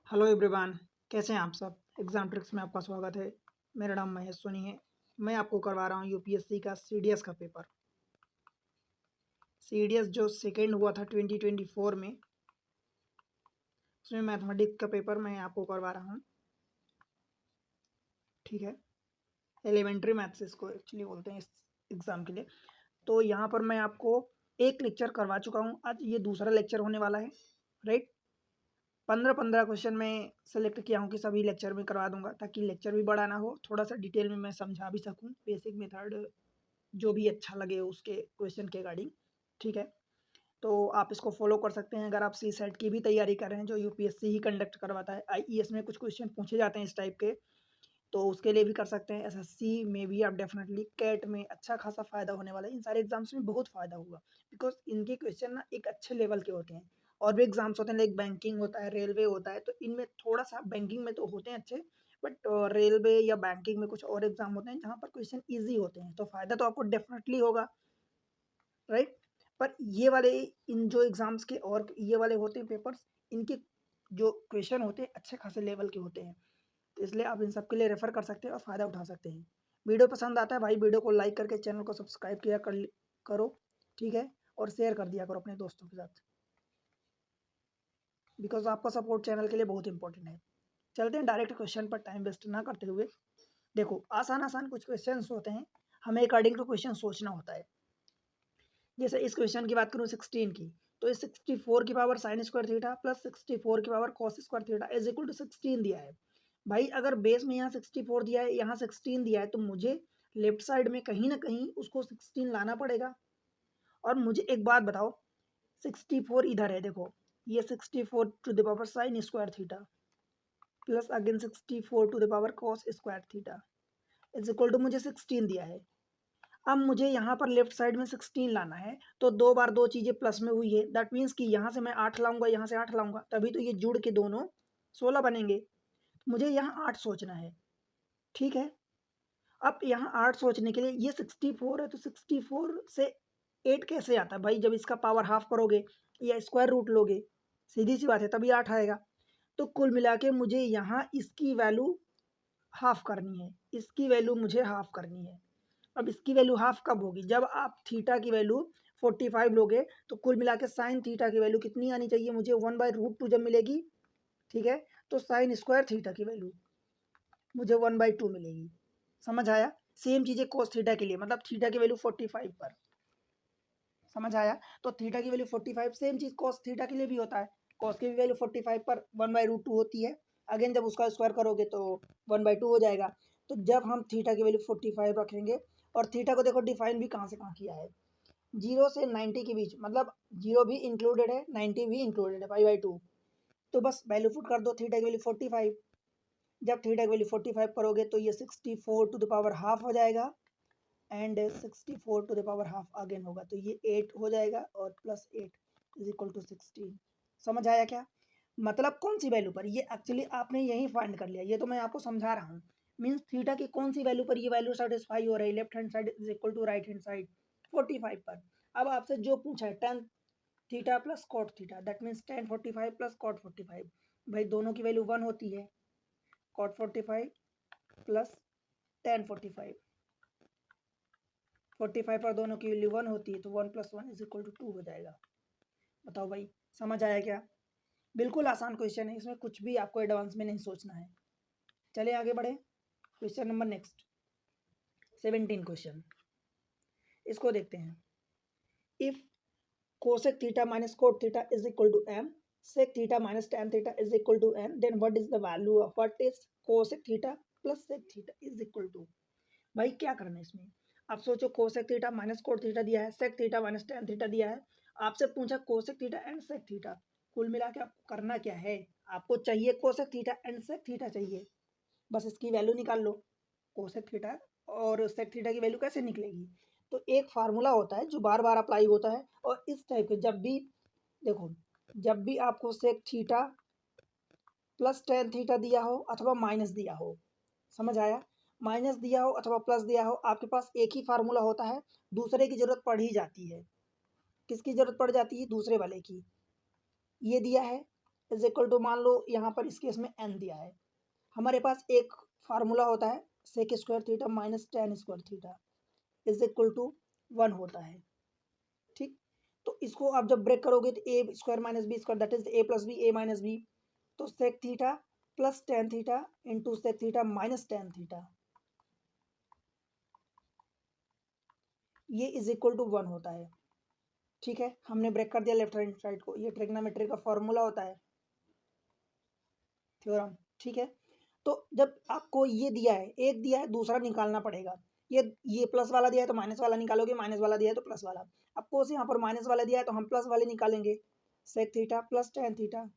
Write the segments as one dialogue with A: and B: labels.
A: Hello everyone, कैसे हैं आप सब। एग्जाम ट्रिक्स में आपका स्वागत है। मेरा नाम महेश सोनी है। मैं आपको करवा रहा हूँ यूपीएससी का सीडीएस का पेपर। सीडीएस जो सेकेंड हुआ था 2024 में, उसमें मैथमेटिक्स का पेपर मैं आपको करवा रहा हूँ। ठीक है, एलिमेंट्री मैथ्स इसको एक्चुअली बोलते हैं इस एग्ज़ाम के लिए। तो यहाँ पर मैं आपको एक लेक्चर करवा चुका हूँ, आज ये दूसरा लेक्चर होने वाला है। राइट, 15-15 क्वेश्चन मैं सेलेक्ट किया हूँ कि सभी लेक्चर में करवा दूंगा, ताकि लेक्चर भी बड़ा ना हो, थोड़ा सा डिटेल में मैं समझा भी सकूँ। बेसिक मेथड जो भी अच्छा लगे उसके क्वेश्चन के अकॉर्डिंग। ठीक है, तो आप इसको फॉलो कर सकते हैं। अगर आप सी सेट की भी तैयारी कर रहे हैं, जो यूपीएससी ही कंडक्ट करवाता है, आईईएस में कुछ क्वेश्चन पूछे जाते हैं इस टाइप के, तो उसके लिए भी कर सकते हैं। एसएससी में भी आप डेफिनेटली, कैट में अच्छा खासा फ़ायदा होने वाला है। इन सारे एग्जाम्स में बहुत फ़ायदा होगा, बिकॉज इनके क्वेश्चन ना एक अच्छे लेवल के होते हैं। और भी एग्जाम्स होते हैं, लाइक बैंकिंग होता है, रेलवे होता है, तो इनमें थोड़ा सा बैंकिंग में तो होते हैं अच्छे, बट रेलवे या बैंकिंग में कुछ और एग्जाम होते हैं जहाँ पर क्वेश्चन ईजी होते हैं, तो फ़ायदा तो आपको डेफिनेटली होगा। राइट, पर ये वाले, इन जो एग्जाम्स के और ये वाले होते हैं पेपर्स, इनके जो क्वेश्चन होते हैं अच्छे खासे लेवल के होते हैं, तो इसलिए आप इन सब के लिए रेफर कर सकते हैं और फ़ायदा उठा सकते हैं। वीडियो पसंद आता है भाई, वीडियो को लाइक करके चैनल को सब्सक्राइब किया करो। ठीक है, और शेयर कर दिया करो अपने दोस्तों के साथ, बिकॉज आपका सपोर्ट चैनल के लिए बहुत इंपॉर्टेंट है। चलते हैं डायरेक्ट क्वेश्चन पर, टाइम वेस्ट ना करते हुए। देखो, आसान आसान कुछ क्वेश्चन होते हैं, हमें अकॉर्डिंग टू क्वेश्चन सोचना होता है। जैसे इस क्वेश्चन की बात करूँ 16 की, तो इस 64 की power sine square theta plus 64 की power cos square theta is equal to 16 दिया है। भाई अगर बेस में यहाँ 64 दिया है, यहाँ 16 दिया है, तो मुझे लेफ्ट साइड में कहीं ना कहीं उसको 16 लाना पड़ेगा। और मुझे एक बात बताओ, 64 इधर है, देखो ये 64 to the power sine square theta plus again 64 to the power cos square theta is equal to मुझे 16 दिया है। अब मुझे यहाँ पर लेफ्ट साइड में 16 लाना है, तो दो बार दो चीज़ें प्लस में हुई है, दैट मीन्स कि यहाँ से मैं 8 लाऊंगा, यहाँ से 8 लाऊंगा, तभी तो ये जुड़ के दोनों 16 बनेंगे। मुझे यहाँ 8 सोचना है। ठीक है, अब यहाँ 8 सोचने के लिए, ये 64 है, तो 64 से 8 कैसे आता है भाई, जब इसका पावर हाफ करोगे या स्क्वायर रूट लोगे, सीधी सी बात है, तभी 8 आएगा। तो कुल मिला के मुझे यहाँ इसकी वैल्यू हाफ करनी है, इसकी वैल्यू मुझे हाफ करनी है। अब इसकी वैल्यू हाफ कब होगी, जब आप थीटा की वैल्यू 45 लोगे, तो कुल मिला के साइन थीटा की वैल्यू कितनी आनी चाहिए मुझे, 1/√2 जब मिलेगी। ठीक है, तो साइन स्क्वायर थीटा की वैल्यू मुझे 1/2 मिलेगी। समझ आया। सेम चीज़ें कोस थीटा के लिए, मतलब थीटा की वैल्यू 45 पर, समझ आया। तो थीटा की वैल्यू 45, सेम चीज़ कॉस थीटा के लिए भी होता है। कॉस की भी वैल्यू 45 पर 1/√2 होती है। अगेन जब उसका स्क्वायर करोगे तो 1/2 हो जाएगा। तो जब हम थीटा की वैल्यू 45 रखेंगे, और थीटा को देखो डिफाइन भी कहाँ से कहाँ किया है, 0 से 90 के बीच, मतलब 0 भी इंक्लूडेड है, 90 भी इंक्लूडेड है, पाई/2। तो बस वैल्यू पुट कर दो, थीटा की वैल्यू 45। जब थीटा की वैल्यू 45 करोगे तो ये 64 टू द पावर हाफ हो जाएगा, and 64 to the power half again होगा, तो ये 8 हो जाएगा, और प्लस 8 इज इक्वल टू 16। समझ आया क्या, मतलब कौन सी वैल्यू पर, ये एक्चुअली आपने यही फाइंड कर लिया, ये तो मैं आपको समझा रहा हूँ। मीन्स थीटा की कौन सी वैल्यू पर ये वैल्यू सेटिस्फाई हो रही है, left hand side is equal to right hand side 45 पर। अब आपसे जो पूछा है tan theta plus cot theta, that means tan 45 plus cot 45, भाई दोनों की वैल्यू 1 होती है, कॉट 45 प्लस tan 45, 45 पर दोनों की वैल्यू 1 होती है, तो 1 + 1 इज इक्वल टू 2 हो जाएगा। बताओ भाई, समझ आया क्या। बिल्कुल आसान क्वेश्चन है, इसमें कुछ भी आपको एडवांस में नहीं सोचना है। चलिए आगे बढ़े, क्वेश्चन नंबर नेक्स्ट 17 क्वेश्चन, इसको देखते हैं। If cosec theta minus cot theta is equal to m, sec theta minus tan theta is equal to n, then what is the value of what is cosec theta plus sec theta is equal to. भाई क्या करना है इसमें, आप सोचो, cosec theta minus cot theta दिया है, sec theta minus tan theta दिया है, आपसे पूछा cosec theta and sec theta. कुल मिला के आपको करना क्या है, आपको चाहिए cosec theta and sec theta चाहिए, बस इसकी वैल्यू निकाल लो। कोसेक थीटा और सेक थीटा की वैल्यू कैसे निकलेगी, तो एक फार्मूला होता है जो बार बार अप्लाई होता है, और इस टाइप के जब भी, देखो, जब भी आपको sec theta plus tan theta दिया हो अथवा माइनस दिया हो, समझ आया, माइनस दिया हो अथवा प्लस दिया हो, आपके पास एक ही फार्मूला होता है, दूसरे की जरूरत पड़ ही जाती है। किसकी जरूरत पड़ जाती है, दूसरे वाले की। ये दिया है, इज इक्वल टू, मान लो यहाँ पर इस केस में n दिया है, हमारे पास एक फार्मूला होता है sec square theta minus tan square theta is equal to 1 होता है। ठीक, तो इसको आप जब ब्रेक करोगे तो A square minus B square that is A plus B A minus B, तो sec theta plus tan theta into sec theta minus tan theta, ये इज इक्वल टू 1 होता है। ठीक है, हमने ब्रेक कर दिया लेफ्ट हैंड साइड को, ये ट्रिग्नोमेट्री का फॉर्मूला होता है, थ्योरम। ठीक है, तो जब आपको ये दिया है, एक दिया है, दूसरा निकालना पड़ेगा। ये प्लस वाला दिया है तो माइनस वाला निकालोगे, माइनस वाला दिया है तो प्लस वाला। आपको यहाँ पर माइनस वाला दिया है तो हम प्लस वाले निकालेंगे, sec theta plus tan theta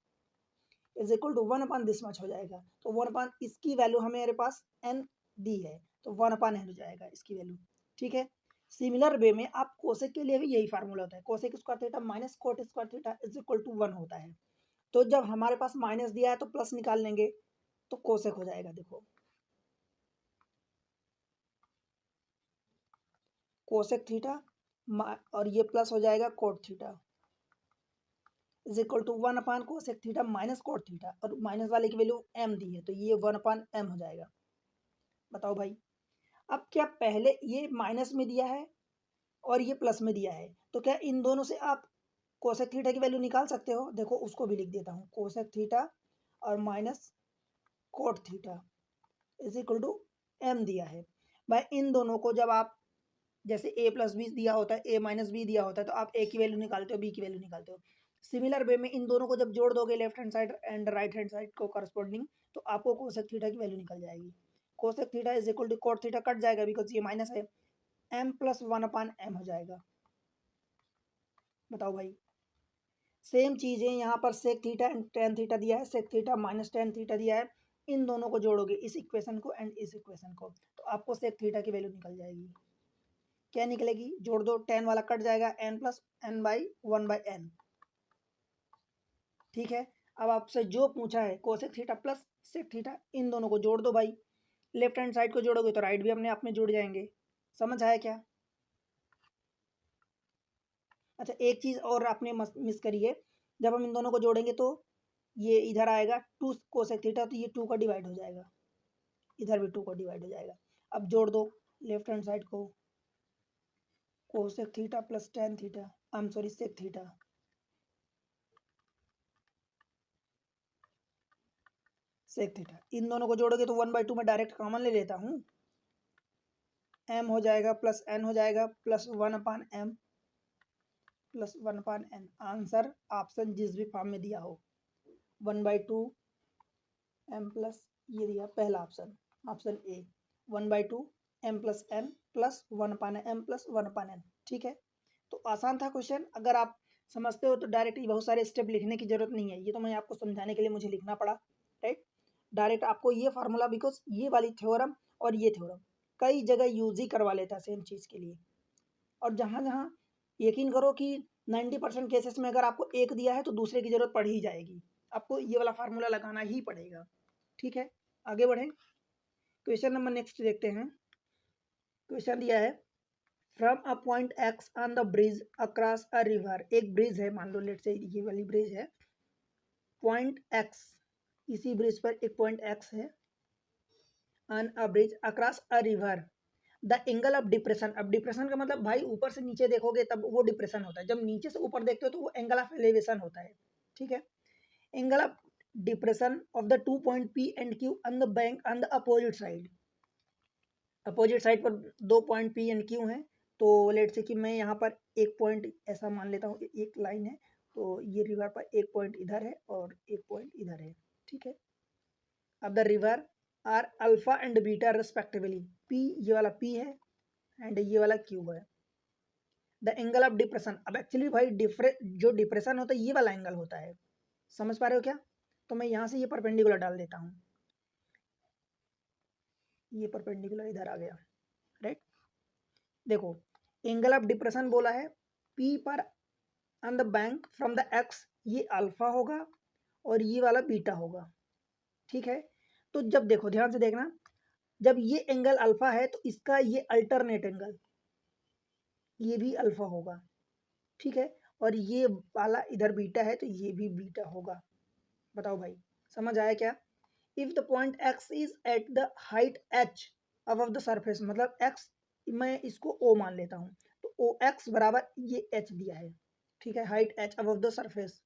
A: is equal to 1 upon this much हो जाएगा। तो 1 अपान इसकी वैल्यू हमारे पास n दी है, तो 1 अपान n हो जाएगा इसकी वैल्यू। ठीक है, सिमिलर वे में आप कोसेक के लिए भी यही फार्मूला होता है, cosec square theta minus cot square theta is equal to 1 होता है। तो जब हमारे पास माइनस दिया है तो प्लस निकाल लेंगे, तो कोसेक हो जाएगा। देखो कोसेक थीटा और ये प्लस हो जाएगा cot theta is equal to 1 upon cosec theta minus cot theta, और माइनस वाले की वैल्यू m दी है तो ये 1 अपान m हो जाएगा। बताओ भाई, अब क्या पहले ये माइनस में दिया है और ये प्लस में दिया है, तो क्या इन दोनों से आप कोसेक थीटा की वैल्यू निकाल सकते हो? देखो उसको भी लिख देता हूँ, कोसेक थीटा और minus cot theta is equal to m दिया है। भाई इन दोनों को जब आप, जैसे a प्लस बी दिया होता है, a माइनस बी दिया होता है, तो आप a की वैल्यू निकालते हो, b की वैल्यू निकालते हो। सिमिलर वे में इन दोनों को जब जोड़ दोगे left hand side and right hand side को करस्पॉन्डिंग, तो आपको कोसेक थीटा की वैल्यू निकल जाएगी। Cosec theta is equal to cot theta cut जाएगा बिकॉज ये माइनस है, m प्लस 1 अपान m हो जाएगा। बताओ भाई, सेम चीज़ है यहाँ पर, sec theta and tan theta दिया है, sec theta minus tan theta दिया है, इन दोनों को जोड़ोगे इस इक्वेशन को एंड इस इक्वेशन को, तो आपको सेक थीटा की वैल्यू निकल जाएगी। क्या निकलेगी? जोड़ दो, टेन वाला कट जाएगा, n plus N by 1 by n। ठीक है, अब आपसे जो पूछा है cosec theta plus sec theta, इन दोनों को जोड़ दो भाई, लेफ्ट हैंड साइड को जोड़ोगे तो राइट भी अपने आप में जुड़ जाएंगे। समझ आया क्या? अच्छा, एक चीज़ और आपने मिस करी है, जब हम इन दोनों को जोड़ेंगे तो ये इधर आएगा 2 कोसेक थीटा, तो ये 2 का डिवाइड हो जाएगा, इधर भी 2 का डिवाइड हो जाएगा। अब जोड़ दो लेफ्ट हैंड साइड को, cosec theta plus tan theta, I am sorry sec theta, sec theta, इन दोनों को जोड़ोगे तो 1/2 में डायरेक्ट कॉमन ले लेता हूँ, m हो जाएगा प्लस n हो जाएगा प्लस 1 अपान m प्लस 1 अपान n। आंसर ऑप्शन जिस भी फॉर्म में दिया हो, 1/2 m प्लस, ये दिया पहला option, option A 1/2 m plus n plus 1 upon m plus 1 upon n। ठीक है, तो आसान था क्वेश्चन, अगर आप समझते हो तो डायरेक्ट बहुत सारे स्टेप लिखने की जरूरत नहीं है, ये तो मैं आपको समझाने के लिए मुझे लिखना पड़ा, राइट। डायरेक्ट आपको ये फार्मूला, बिकॉज ये वाली थ्योरम और ये थ्योरम कई जगह यूज ही करवा लेता है सेम चीज़ के लिए, और जहाँ जहाँ यकीन करो कि 90% केसेस में अगर आपको एक दिया है तो दूसरे की जरूरत पड़ ही जाएगी, आपको ये वाला फार्मूला लगाना ही पड़ेगा। ठीक है, आगे बढ़ें, क्वेश्चन नंबर नेक्स्ट देखते हैं। क्वेश्चन दिया है, from a point x on the bridge across a river, एक ब्रिज है, मान लो लेट से ये वाली ब्रिज है, पॉइंट एक्स, इसी ब्रिज पर एक पॉइंट एक्स है, on a bridge across a river, the angle of depression. अब डिप्रेशन का मतलब भाई ऊपर से नीचे देखोगे तब वो डिप्रेशन होता है, जब नीचे से ऊपर देखते हो तो वो एंगल ऑफ एलिवेशन होता है। ठीक है, angle of depression of the 2 point P and Q on the bank on the opposite side, opposite side पर 2 पॉइंट पी एंड क्यू हैं, तो लेट से कि मैं यहाँ पर एक पॉइंट ऐसा मान लेता हूँ, एक लाइन है, तो ये रिवर पर एक पॉइंट इधर है और एक पॉइंट इधर है। ठीक है, अब the river are alpha and beta respectively, P ये वाला पी है एंड ये वाला क्यू है, द एंगल ऑफ डिप्रेशन। अब एक्चुअली भाई जो डिप्रेशन होता है ये वाला एंगल होता है, समझ पा रहे हो क्या? तो मैं यहाँ से ये परपेंडिकुलर डाल देता हूँ, ये परपेंडिकुलर इधर आ गया, राइट। देखो एंगल ऑफ डिप्रेशन बोला है पी पर on the bank from the x, ये अल्फा होगा और ये वाला बीटा होगा। ठीक है, तो जब देखो ध्यान से देखना, जब ये एंगल अल्फा है तो इसका ये अल्टरनेट एंगल ये भी अल्फा होगा। ठीक है, और ये वाला इधर बीटा है तो ये भी बीटा होगा। बताओ भाई, समझ आया क्या? If the point x is at the height h above the surface, मतलब x मैं इसको o मान लेता हूँ, तो ओ एक्स बराबर ये h दिया है, ठीक है, height h above the surface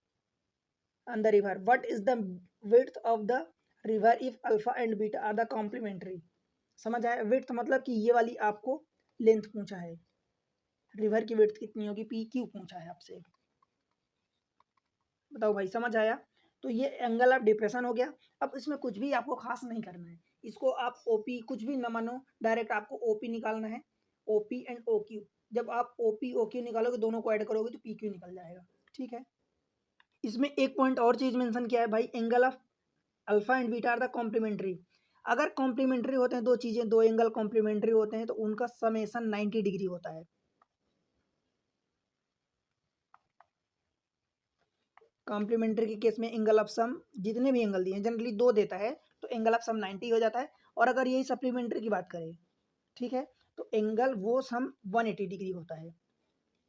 A: on the river. What is the width of the river if alpha and beta are the complementary? समझ आया? विड्थ मतलब कि ये वाली आपको लेंथ पूछा है, रिवर की विड्थ कितनी होगी, पी क्यू पूछा है आपसे। बताओ भाई, समझ आया? तो ये एंगल ऑफ डिप्रेशन हो गया। अब इसमें कुछ भी आपको खास नहीं करना है, इसको आप ओपी कुछ भी न मानो, डायरेक्ट आपको ओपी निकालना है, ओपी एंड ओ क्यू। जब आप ओपी ओ क्यू निकालोगे, दोनों को ऐड करोगे तो पी क्यू निकल जाएगा, ठीक है। इसमें एक पॉइंट और चीज मेंशन किया है भाई, angle of alpha and beta are the complementary. अगर कॉम्प्लीमेंट्री होते हैं दो चीजें, दो एंगल कॉम्प्लीमेंट्री होते हैं तो उनका समेसन 90 डिग्री होता है। कॉम्प्लीमेंट्री के केस में एंगल ऑफ सम जितने भी एंगल दिए जनरली दो देता है, तो एंगल ऑफ सम 90 हो जाता है। और अगर यही सप्लीमेंट्री की बात करें, ठीक है, तो एंगल वो सम 180 डिग्री होता है।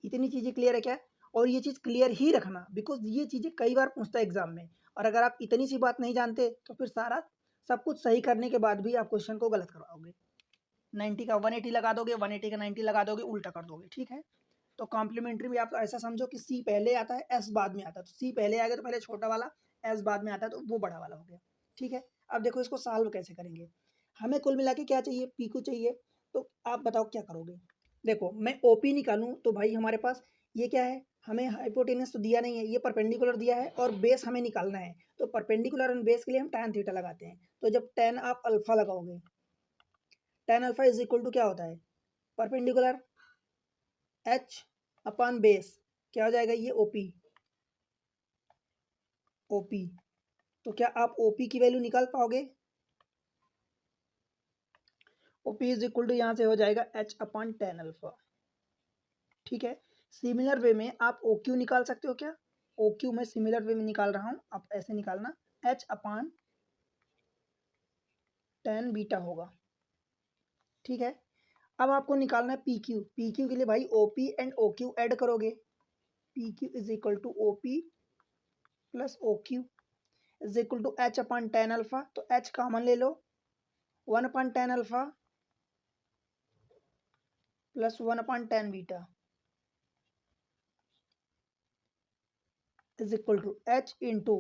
A: इतनी चीजें क्लियर है क्या? और ये चीज क्लियर ही रखना, बिकॉज ये चीजें कई बार पूछता है एग्जाम में, और अगर आप इतनी सी बात नहीं जानते तो फिर सारा सब कुछ सही करने के बाद भी आप क्वेश्चन को गलत करवाओगे। 90 का 180 लगा दोगे, 180 का 90 लगा दोगे, उल्टा कर दोगे, ठीक है। तो कॉम्प्लीमेंट्री में आप ऐसा समझो कि सी पहले आता है, एस बाद में आता है, तो सी पहले आ गया तो पहले छोटा वाला, एस बाद में आता है तो वो बड़ा वाला हो गया, ठीक है। अब देखो इसको सॉल्व कैसे करेंगे। हमें कुल मिला के क्या चाहिए, पी क्यू चाहिए। तो आप बताओ क्या करोगे। देखो मैं ओपी निकालूं तो भाई हमारे पास ये क्या है, हमें हाइपोटेनस तो दिया नहीं है, ये परपेंडिकुलर दिया है और बेस हमें निकालना है। तो परपेंडिकुलर एंड बेस के लिए हम tan थीटा लगाते हैं। तो जब tan आप अल्फा लगाओगे, tan alpha is equal to क्या होता है, परपेंडिकुलर h अपॉन बेस, क्या हो जाएगा ये ओपी। ओपी, तो क्या आप ओपी की वैल्यू निकाल पाओगे? ओपी इज इक्वल टू यहाँ से हो जाएगा h अपॉन tan अल्फा, ठीक है। सिमिलर वे में आप ओ क्यू निकाल सकते हो क्या? ओ क्यू मैं सिमिलर वे में निकाल रहा हूँ, आप ऐसे निकालना, h अपॉन tan बीटा होगा, ठीक है। अब आपको निकालना है पी क्यू। पी क्यू के लिए भाई O P and O Q add करोगे, P Q is equal to O P plus O Q is equal to H upon tan alpha, तो एच कॉमन ले लो, 1/10 alpha plus 1/10 beta is equal to H into,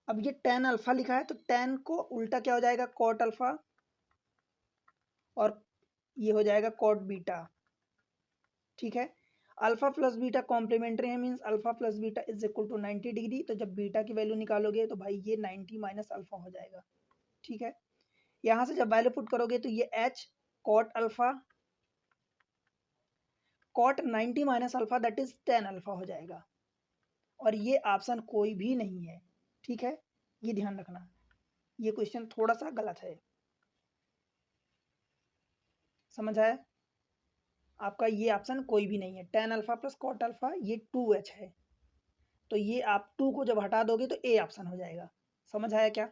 A: अब ये tan alpha लिखा है तो ten को उल्टा क्या हो जाएगा, कॉट अल्फा, और ये हो जाएगा कॉट बीटा, ठीक है। अल्फा प्लस बीटा कॉम्प्लीमेंट्री है, means alpha plus beta is equal to 90 degree. तो जब बीटा की वैल्यू निकालोगे तो भाई ये 90 माइनस अल्फा हो जाएगा, ठीक है। यहाँ से जब वैल्यू पुट करोगे तो ये H cot alpha, cot 90 minus alpha that is 10 alpha हो जाएगा। और ये ऑप्शन कोई भी नहीं है, ठीक है, ये ध्यान रखना, ये क्वेश्चन थोड़ा सा गलत है, समझ आया? आपका ये ऑप्शन कोई भी नहीं है, 10 अल्फा प्लस कॉट अल्फा ये 2h है, तो ये आप 2 को जब हटा दोगे तो ए ऑप्शन हो जाएगा। समझ आया क्या?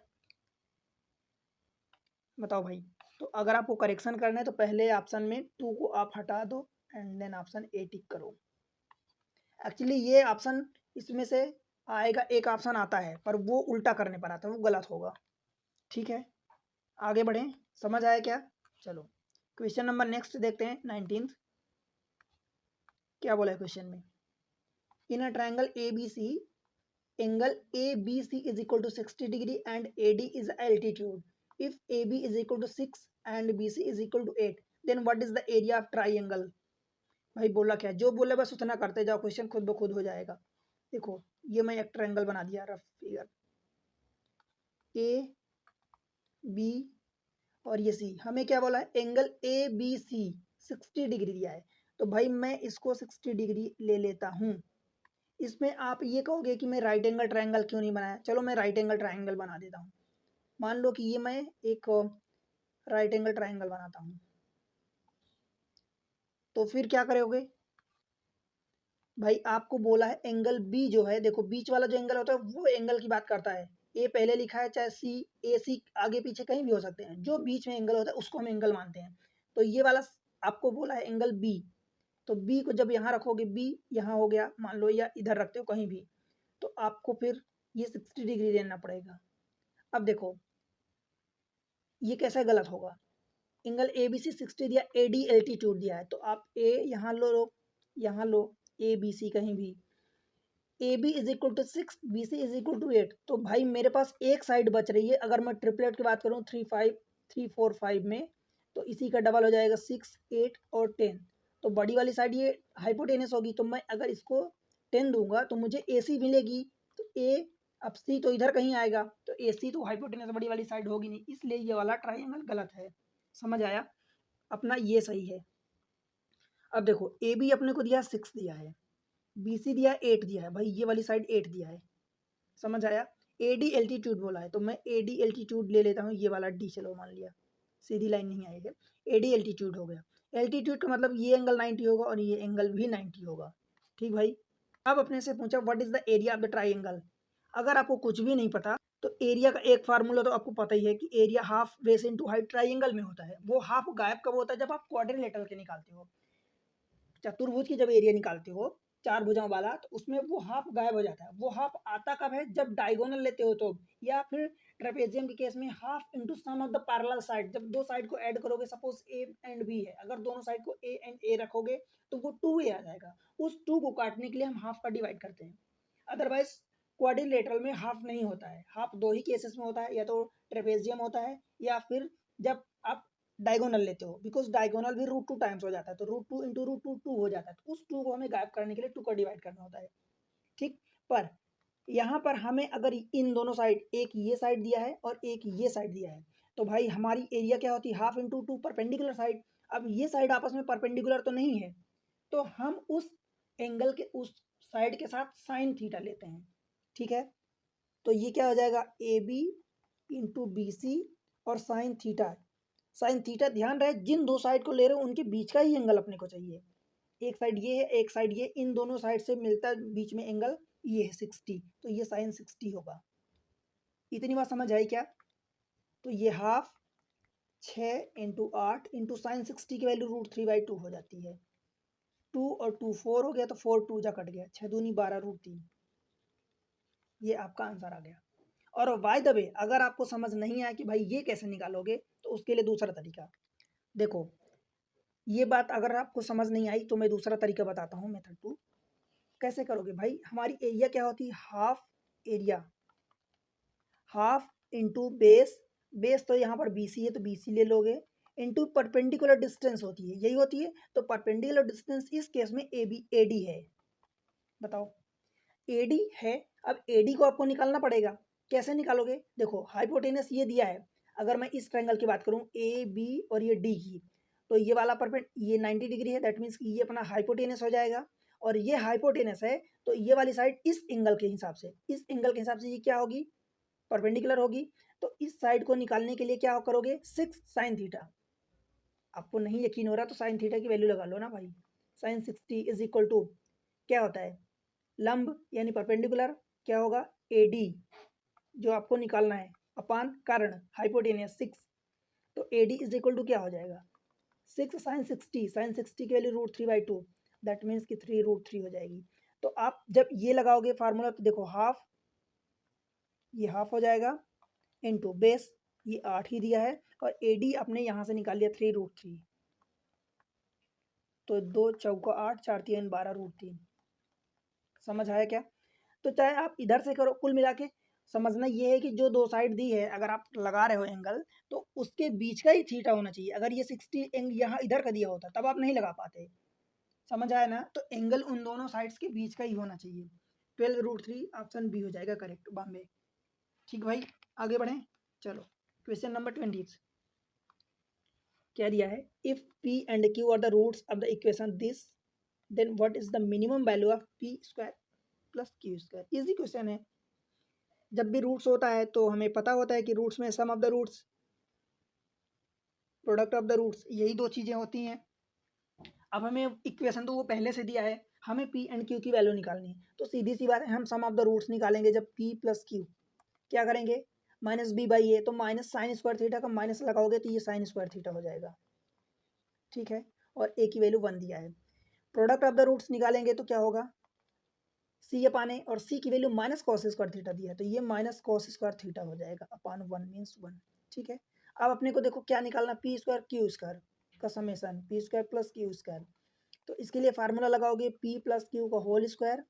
A: बताओ भाई। तो अगर आपको करेक्शन करना है तो पहले ऑप्शन में 2 को आप हटा दो एंड देन ऑप्शन ए टिक करो। एक्चुअली ये ऑप्शन इसमें से आएगा, एक ऑप्शन आता है पर वो उल्टा करने पर आता है, वो गलत होगा, ठीक है। आगे बढ़ें, समझ आया क्या? चलो क्वेश्चन नंबर नेक्स्ट देखते हैं, 19th। क्या बोला है क्वेश्चन में, in a triangle A B C angle A B C is equal to 60 degree and A D is altitude. If A B is equal to 6 and B C is equal to 8 then what is the area of triangle. भाई बोला क्या, जो बोले बस उतना करते जाओ, question खुद ब खुद हो जाएगा। देखो ये मैं एक ट्रायंगल बना दिया, रफ फिगर, ए बी और ये सी, हमें क्या बोला है, angle A B C 60 degree दिया है। तो भाई मैं इसको 60 डिग्री ले लेता हूँ। इसमें आप ये कहोगे कि मैं राइट एंगल ट्रायंगल क्यों नहीं बनाया, चलो मैं राइट एंगल ट्रायंगल बना देता हूँ। मान लो कि ये मैं एक राइट एंगल ट्रायंगल बनाता हूँ, तो फिर क्या करोगे भाई, आपको बोला है एंगल बी जो है, देखो बीच वाला जो एंगल होता है वो एंगल की बात करता है। ए पहले लिखा है, चाहे सी, ए सी आगे पीछे कहीं भी हो सकते हैं, जो बीच में एंगल होता है उसको हम एंगल मानते हैं। तो ये वाला आपको बोला है एंगल बी, तो बी को जब यहाँ रखोगे, बी यहाँ हो गया मान लो, या इधर रखते हो कहीं भी, तो आपको फिर ये 60 डिग्री लेना पड़ेगा। अब देखो ये कैसा गलत होगा, एंगल ए बी सी 60 दिया, ए डी एल्टीट्यूड दिया है, तो आप ए यहाँ लो, यहाँ लो, ए बी सी कहीं भी, A B is equal to 6, B C is equal to 8, तो भाई मेरे पास एक साइड बच रही है। अगर मैं ट्रिपलेट की बात करूँ 3 4 5 में, तो इसी का डबल हो जाएगा 6 8 और 10, तो बड़ी वाली साइड ये हाइपोटेनस होगी, तो मैं अगर इसको 10 दूंगा तो मुझे ए सी मिलेगी, तो ए, अब सी तो इधर कहीं आएगा, तो ए सी तो हाइपोटेनस बड़ी वाली साइड होगी नहीं, इसलिए ये वाला ट्राइंगल गलत है। समझ आया, अपना ये सही है। अब देखो ए बी अपने को दिया 6 दिया है, बी सी दिया 8 दिया है, भाई ये वाली साइड 8 दिया है। समझ आया, ए डी एल्टीट्यूड बोला है, तो मैं ए डी एल्टीट्यूड ले लेता हूँ, ये वाला डी चलो मान लिया, सीधी लाइन नहीं आएगी, ए डी एल्टीट्यूड हो गया। एल्टीट्यूड का मतलब ये एंगल 90 होगा और ये एंगल भी 90 होगा। ठीक भाई, अब अपने से पूछा what is the area of the triangle. अगर आपको कुछ भी नहीं पता तो एरिया का एक फार्मूला तो आपको पता ही है कि area half base into height triangle में होता है। वो हाफ गायब कब होता है, जब आप क्वाड्रिलेटरल के निकालते हो, चतुर्भुज की जब एरिया निकालते हो चार भुजाओं वाला, तो उसमें वो हाफ गायब हो जाता है। वो हाफ आता कब है, जब डायगोनल लेते हो तो, या फिर ट्रेपेजियम के केस में half into sum of the parallel side, जब दो साइड को ऐड करोगे, सपोज ए एंड बी है, अगर दोनों साइड को ए एंड ए रखोगे तो वो 2 आ जाएगा। उस 2 को काटने के लिए हम हाफ का डिवाइड करते हैं। अदरवाइज क्वाड्रिलेटरल में हाफ नहीं होता है, हाफ दो ही केसेस में होता है, या तो ट्रेपेजियम होता है या फिर जब आप डायगोनल लेते हो, बिकॉज डायगोनल भी √2 टाइम्स हो जाता है, तो √2 इंटू √2 2 हो जाता है, तो उस 2 को हमें गायब करने के लिए 2 का डिवाइड करना होता है। ठीक, पर यहाँ पर हमें अगर इन दोनों साइड, एक ये साइड दिया है और एक ये साइड दिया है, तो भाई हमारी एरिया क्या होती है, हाफ इंटू 2 परपेंडिकुलर साइड। अब ये साइड आपस में परपेंडिकुलर तो नहीं है, तो हम उस एंगल के उस साइड के साथ साइन थीटा लेते हैं। ठीक है, तो ये क्या हो जाएगा, A B into B C और साइन थीटा। साइन थीटा, ध्यान रहे जिन दो साइड को ले रहे हो उनके बीच का ही एंगल अपने को चाहिए। एक साइड ये है, एक साइड ये, इन दोनों साइड से मिलता बीच में एंगल ये है 60, तो ये साइन 60 होगा। इतनी बात समझ आई क्या? तो ये हाफ 6 इंटू 8 इंटू साइन 60 की वैल्यू √3/2 हो जाती है। 2 और 2 4 हो गया, तो 4 2 जा कट गया, 6 दूनी 12 √3। ये आपका आंसर आ गया। और बाय द वे, अगर आपको समझ नहीं आया कि भाई ये कैसे निकालोगे, तो उसके लिए दूसरा तरीका देखो। ये बात अगर आपको समझ नहीं आई तो मैं दूसरा तरीका बताता हूँ, मेथड 2 कैसे करोगे। भाई हमारी एरिया क्या होती है, half area, half into base, base तो यहाँ पर BC है तो BC ले लोगे, इंटू परपेंडिकुलर डिस्टेंस होती है, यही होती है, तो परपेंडिकुलर डिस्टेंस इस केस में AD है। बताओ AD है, अब AD को आपको निकालना पड़ेगा। कैसे निकालोगे, देखो हाइपोटेनस ये दिया है, अगर मैं इस ट्रायंगल की बात करूँ AB और ये D की, तो ये वाला ये 90 डिग्री है, दैट मीन्स कि ये अपना हाइपोटेनस हो जाएगा, और ये हाइपोटेनस है, तो ये वाली साइड इस एंगल के हिसाब से, इस एंगल के हिसाब से ये क्या होगी, परपेंडिकुलर होगी। तो इस साइड को निकालने के लिए क्या करोगे, 6 साइन थीटा। आपको नहीं यकीन हो रहा तो साइन थीटा की वैल्यू लगा लो ना भाई। साइन 60 इज इक्वल टू क्या होता है, लंब यानी परपेंडिकुलर, क्या होगा AD जो आपको निकालना है, अपान कारण हाइपोटेनियस 6, तो AD इज इक्वल टू क्या हो जाएगा, 6 साइन 60, साइन 60 की वैल्यू √3/2, दैट मीन्स कि 3 √3 हो जाएगी। तो आप जब ये लगाओगे फार्मूला, तो देखो हाफ, ये हाफ हो जाएगा, इंटू बेस, ये 8 ही दिया है, और AD अपने यहाँ से निकाल लिया 3 √3, तो 2 चौका 8 4 3 12 √3। समझ आया क्या? तो चाहे आप इधर से करो, कुल मिला के समझना ये है कि जो दो साइड दी है, अगर आप लगा रहे हो एंगल, तो उसके बीच का ही थीटा होना चाहिए। अगर ये 60 यहाँ इधर का दिया होता तब आप नहीं लगा पाते। समझ आया ना? तो एंगल उन दोनों साइड्स के बीच का ही होना चाहिए। 12 √3 ऑप्शन बी हो जाएगा करेक्ट, बॉम्बे। ठीक भाई, आगे बढ़ें, चलो क्वेश्चन नंबर 20 क्या दिया है, if P and Q are the roots of the equation this, then what is the minimum value of P² plus Q²। Easy question है। जब भी रूट्स होता है तो हमें पता होता है कि रूट्स में sum of the roots, product of the roots, यही दो चीज़ें होती हैं। अब हमें इक्वेशन तो वो पहले से दिया है, हमें P एंड Q की वैल्यू निकालनी है, तो सीधी सी बात है, हम सम ऑफ द रूट्स निकालेंगे। जब P प्लस Q, क्या करेंगे, -B/A, तो माइनस साइन स्क्वायर थीटा का माइनस लगाओगे तो ये साइन स्क्वायर थीटा हो जाएगा। ठीक है, और A की वैल्यू 1 दिया है। प्रोडक्ट ऑफ द रूट्स निकालेंगे तो क्या होगा, सी अपान ए, और सी की value minus cos square theta दिया है, तो ये माइनस कॉस स्क्वायर थीटा हो जाएगा अपान 1 मीन्स 1। ठीक है, अब अपने को देखो क्या निकालना, पी स्क्वायर क्यू स्क्वायर का summation, P square plus Q square. तो इसके लिए फार्मूला लगाओगे पी प्लस क्यू का होल स्क्वायर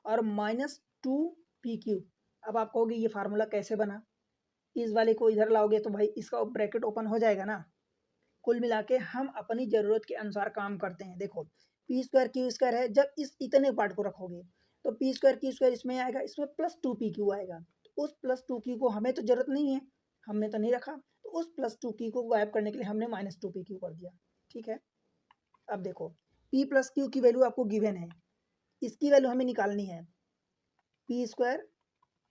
A: और माइनस 2 PQ। अब आप कहोगे ये फार्मूला कैसे बना, इस वाले को इधर लाओगे तो भाई इसका ब्रैकेट ओपन हो जाएगा ना। कुल मिला के हम अपनी ज़रूरत के अनुसार काम करते हैं। देखो पी स्क्वायर क्यू स्क्वायर है, जब इस इतने पार्ट को रखोगे तो पी स्क्वायर क्यू स्क्वायर इसमें आएगा, इसमें प्लस 2PQ आएगा। तो उस प्लस 2Q को हमें तो ज़रूरत नहीं है, हमने तो नहीं रखा, तो उस प्लस 2Q को गायब करने के लिए हमने माइनस 2PQ कर दिया। ठीक है, अब देखो P प्लस क्यू की वैल्यू आपको गिवन है, इसकी वैल्यू हमें निकालनी है, P square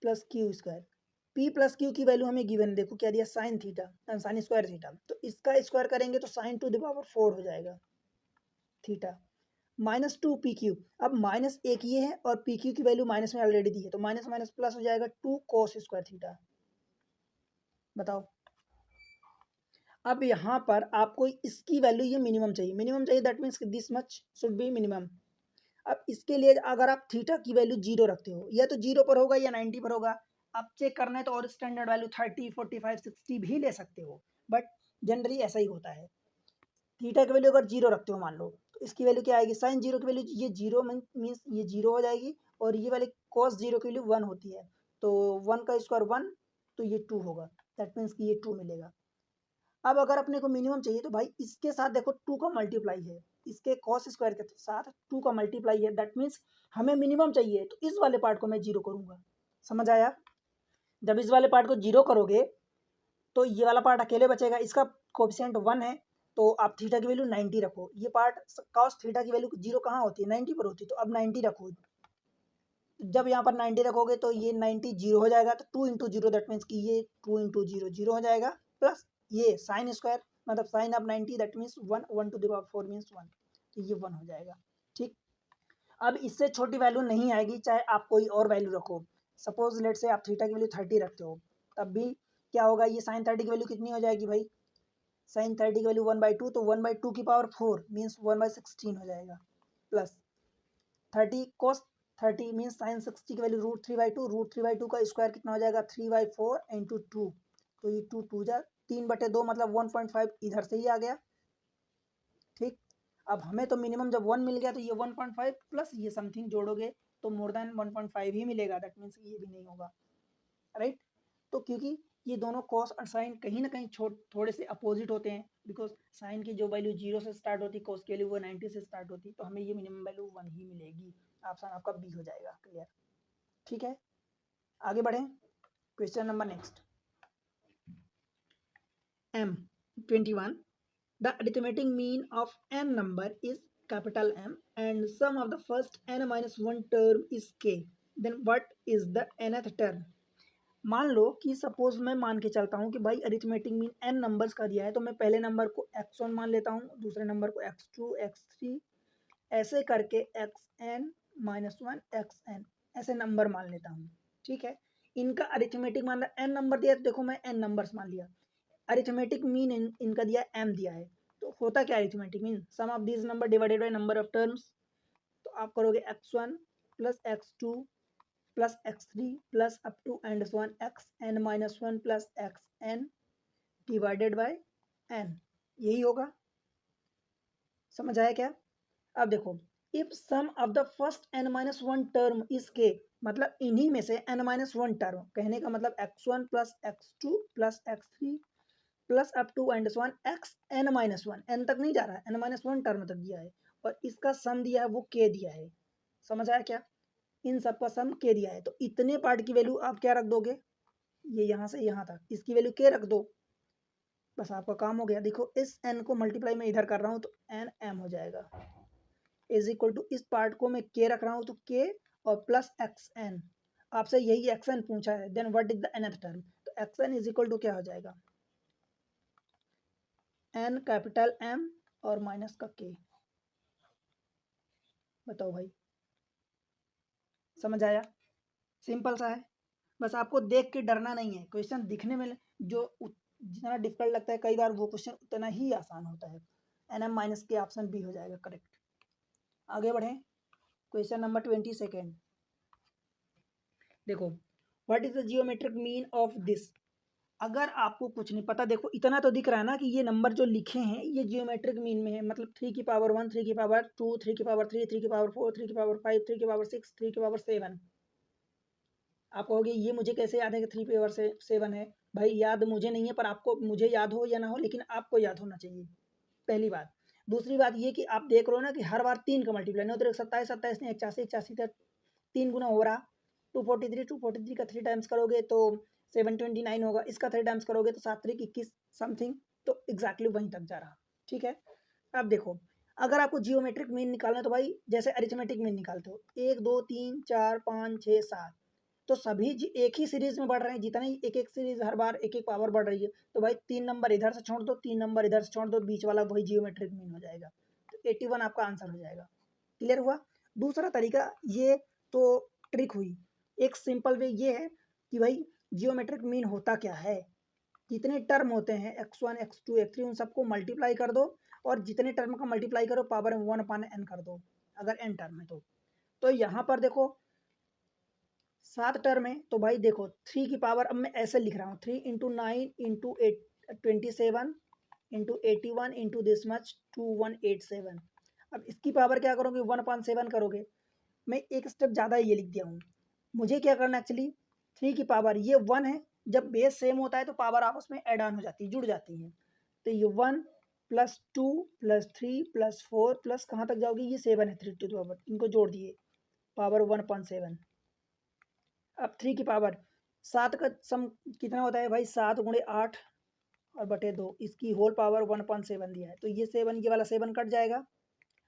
A: plus Q square. P plus Q की वैल्यू हमें गिवन, देखो क्या दिया, sine theta, sign square theta, तो इसका स्क्वायर करेंगे तो साइन टू द पावर 4 हो जाएगा थीटा, माइनस 2PQ। अब माइनस एक ये है और PQ की वैल्यू माइनस में ऑलरेडी दी है, तो माइनस माइनस प्लस हो जाएगा 2 cos स्क्वायर थीटा। बताओ, अब यहाँ पर आपको इसकी वैल्यू ये मिनिमम चाहिए, that means this much should be minimum. अब इसके लिए अगर आप थीटा की वैल्यू 0 रखते हो, या तो 0 पर होगा या 90 पर होगा, आप चेक करना है तो और स्टैंडर्ड वैल्यू 30, 45, 60 भी ले सकते हो, बट जनरली ऐसा ही होता है। थीटा की वैल्यू अगर 0 रखते हो मान लो, तो इसकी वैल्यू क्या आएगी, साइन 0 की वैल्यू ये 0 मीन्स ये 0 हो जाएगी, और ये वाली कॉस 0 की वैल्यू 1 होती है, तो 1 का स्क्वायर 1, तो ये 2 होगा, दैट मीन्स कि ये 2 मिलेगा। अब अगर अपने को मिनिमम चाहिए तो भाई इसके साथ देखो 2 का मल्टीप्लाई है, इसके कॉस स्क्वायर के साथ 2 का मल्टीप्लाई है, दैट मीन्स हमें मिनिमम चाहिए, तो इस वाले पार्ट को मैं 0 करूँगा। समझ आया, जब इस वाले पार्ट को 0 करोगे तो ये वाला पार्ट अकेले बचेगा, इसका कोफिशिएंट 1 है, तो आप थीटा की वैल्यू 90 रखो, ये पार्ट कॉस थीटा की वैल्यू 0 कहाँ होती है, 90 पर होती है, तो अब 90 रखो। जब यहाँ पर 90 रखोगे तो ये 90 0 हो जाएगा, तो 2 इंटू 0 दैट मीन्स कि ये 2 इंटू 0 0 हो जाएगा, प्लस ये साइन स्क्वायर मतलब sine of 90 that means 1, 1 to the power 4 means 1, तो ये 1 हो जाएगा। ठीक, अब इससे छोटी वैल्यू नहीं आएगी, चाहे आप कोई और वैल्यू रखो, सपोज लेट से आप थीटा की वैल्यू 30 रखते हो, तब भी क्या होगा, ये साइन 30 की वैल्यू कितनी हो जाएगी भाई, साइन 30 की वैल्यू 1/2, तो 1/2 की पावर 4 मीन्स 1/16 हो जाएगा, प्लस 30 cos 30 मीन्स साइन 60 की वैल्यू √3/2, √3/2 का स्क्वायर कितना हो जाएगा 3/4 इंटू 2, तो ये 2 2 जा 3/2 मतलब 1.5 इधर से ही आ गया। ठीक, अब हमें तो मिनिमम जब 1 मिल गया तो ये 1.5 प्लस ये समथिंग जोड़ोगे तो मोर देन 1.5 ही मिलेगा, दैट मीन्स ये भी नहीं होगा, राइट। तो क्योंकि ये दोनों कॉस और साइन कहीं ना कहीं थोड़े से अपोजिट होते हैं, बिकॉज साइन की जो वैल्यू 0 से स्टार्ट होती है, कॉस की वैल्यू वो 90 से स्टार्ट होती है, तो हमें ये मिनिमम वैल्यू 1 ही मिलेगी। ऑप्शन आपका बी हो जाएगा, क्लियर। ठीक है, आगे बढ़ें, question number next M21, the arithmetic mean of n number is capital M and sum of the first n minus 1 term is k, then what is the nth term। मान लो कि suppose मैं मान के चलता हूँ कि भाई अरिथमेटिक मीन n नंबर्स का दिया है, तो मैं पहले नंबर को x1 मान लेता हूँ, दूसरे नंबर को x2 x3 ऐसे करके xn -1 xn ऐसे नंबर मान लेता हूँ। ठीक है, इनका अरिथमेटिक मान रहा n नंबर दिया, तो देखो मैं n नंबर्स मान लिया, अरिथमेटिक मीन इनका दिया m दिया है, तो होता क्या arithmetic mean, sum of this number divided by number of terms, तो आप करोगे x1 plus x2 plus x3 plus up to and so on xn -1 plus xn divided by n, यही होगा। समझ आया क्या। अब देखो, if sum of the first n -1 term is k, मतलब इन्हीं में से n -1 टर्म, कहने का मतलब x1 plus x2 plus x3 plus up to and so on xn -1, n तक नहीं जा रहा है, n -1 टर्म तक दिया है, और इसका सम दिया है वो k दिया है। समझ आया क्या, इन सब का सम k दिया है, तो इतने पार्ट की वैल्यू आप क्या रख दोगे, ये यहाँ से यहाँ तक इसकी वैल्यू k रख दो, बस आपका काम हो गया। देखो इस n को मल्टीप्लाई मैं इधर कर रहा हूँ तो n m हो जाएगा, इज इक्वल टू इस पार्ट को मैं k रख रहा हूँ तो k और प्लस xn, आपसे यही xn पूछा है, then what is the nth term, तो xn इज इक्वल टू क्या हो जाएगा, n कैपिटल M और माइनस का k। बताओ भाई, समझ आया, सिंपल सा है, बस आपको देख के डरना नहीं है, क्वेश्चन दिखने में जो जितना डिफिकल्ट लगता है कई बार वो क्वेश्चन उतना ही आसान होता है। NM माइनस के ऑप्शन बी हो जाएगा करेक्ट। आगे बढ़ें, क्वेश्चन नंबर 22 देखो, what is the geometric mean of this. अगर आपको कुछ नहीं पता, देखो इतना तो दिख रहा है ना कि ये नंबर जो लिखे हैं ये जियोमेट्रिक मीन में है, मतलब 3 की पावर 1, 3 की पावर 2, 3 की पावर 3, 3 की पावर 4, 3 की पावर 5, 3 की पावर 6, 3 की पावर 7। आप कहोगे ये मुझे कैसे याद है कि 3 की पावर 7 है। भाई याद मुझे नहीं है, पर आपको, मुझे याद हो या ना हो लेकिन आपको याद होना चाहिए, पहली बात। दूसरी बात ये कि आप देख रहे हो ना कि हर बार 3 का मल्टीप्लाई, 9 3 27, 27 ने 81, 81 का 3 गुना हो रहा। 243 का 3 टाइम्स करोगे तो 729 होगा, इसका 3 टाइम्स करोगे तो 7 3 21 समथिंग, तो एग्जैक्टली वहीं तक जा रहा। ठीक है, अब देखो, अगर आपको जियोमेट्रिक मीन निकालना है तो भाई जैसे अरिथमेटिक मीन निकालते हो, 1 2 3 4 5 6 7, तो सभी एक ही सीरीज में बढ़ रहे हैं, जितना ही एक एक सीरीज हर बार एक एक पावर बढ़ रही है, तो भाई 3 नंबर इधर से छोड़ दो, 3 नंबर इधर से छोड़ दो, बीच वाला वही जियोमेट्रिक मीन हो जाएगा, तो 81 आपका आंसर हो जाएगा। क्लियर हुआ। दूसरा तरीका, ये तो ट्रिक हुई। एक सिंपल वे ये है कि भाई जियोमेट्रिक मीन होता क्या है, जितने टर्म होते हैं x1 x2 x3 उन सबको मल्टीप्लाई कर दो, और जितने टर्म का मल्टीप्लाई करो पावर 1/n कर दो, अगर n टर्म है तो यहाँ पर देखो 7 टर्म है, तो भाई देखो 3 की पावर, अब मैं ऐसे लिख रहा हूँ 3 × 9 × 8 27 × 81 × दिस मच 2187। अब इसकी पावर क्या करोगे, 1/7 करोगे। मैं एक स्टेप ज़्यादा ये लिख दिया हूँ। मुझे क्या करना एक्चुअली, 3 की पावर ये 1 है, जब बेस सेम होता है तो पावर आपस में एड ऑन हो जाती है, जुड़ जाती है। तो ये 1 + 2 + 3 + 4 प्लस कहाँ तक जाओगी, ये 7 है, 3 टू द पावर, इनको जोड़ दिए, पावर 1/7। अब 3 की पावर 7 का सम कितना होता है भाई, 7 × 8 और बटे 2, इसकी होल पावर 1/7 दिया है, तो ये 7, ये वाला 7 कट जाएगा,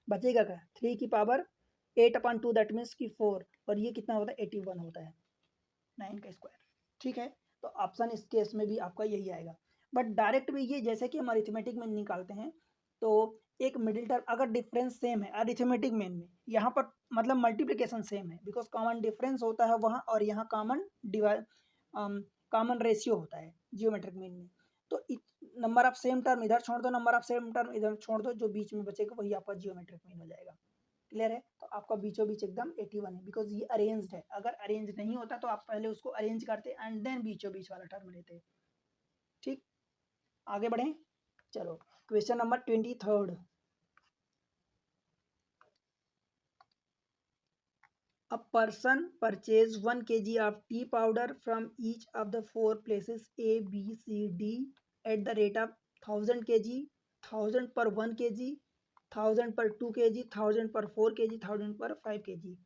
A: बचेगा क्या, 3 की पावर 8/2 दैट मीन्स की 4, और ये कितना होता है 81 होता है, 9 का स्क्वायर। ठीक है, तो ऑप्शन इस केस में भी आपका यही आएगा। बट डायरेक्ट भी ये जैसे कि हम अरिथमेटिक में निकालते हैं, तो एक मिडिल टर्म अगर डिफरेंस सेम है अरिथमेटिक में यहाँ पर मतलब मल्टीप्लिकेशन सेम है, बिकॉज कॉमन डिफरेंस होता है वहाँ, और यहाँ कॉमन डिवाइड कॉमन रेशियो होता है जियोमेट्रिक मीन में। तो नंबर ऑफ सेम टर्म इधर छोड़ दो, नंबर ऑफ सेम टर्म इधर छोड़ दो, जो बीच में बचेगा वही आपका जियोमेट्रिक मीन हो जाएगा। क्लियर है, तो आपका बीचों बीच एकदम 81 है, बिकॉज ये अरेंज्ड है। अगर अरेंज नहीं होता तो आप पहले उसको अरेंज करते एंड देन बीचों बीच वाला टर्म लेते। ठीक, आगे बढ़े, चलो question number 23। A person purchased 1 kg of tea powder from each of the 4 places A, B, C, D at the rate of 1000 kg, 1000 per 1 kg, 1000 per 2 kg, 1000 per 4 kg, 1000 per 5 kg.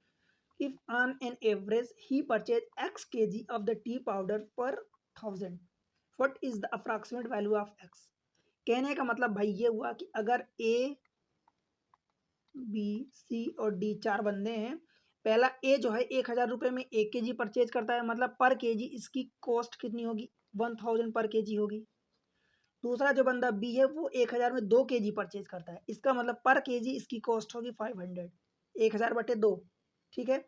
A: If on an average he purchased X kg of the tea powder per 1000, what is the approximate value of X? कहने का मतलब भाई ये हुआ कि अगर A, B, C और D 4 बंदे हैं, पहला ए जो है 1000 रुपये में 1 kg परचेज करता है, मतलब पर केजी इसकी कॉस्ट कितनी होगी, 1000 पर केजी होगी। दूसरा जो बंदा बी है वो 1000 में 2 kg परचेज करता है, इसका मतलब पर केजी इसकी कॉस्ट होगी 500, 1000/2। ठीक है,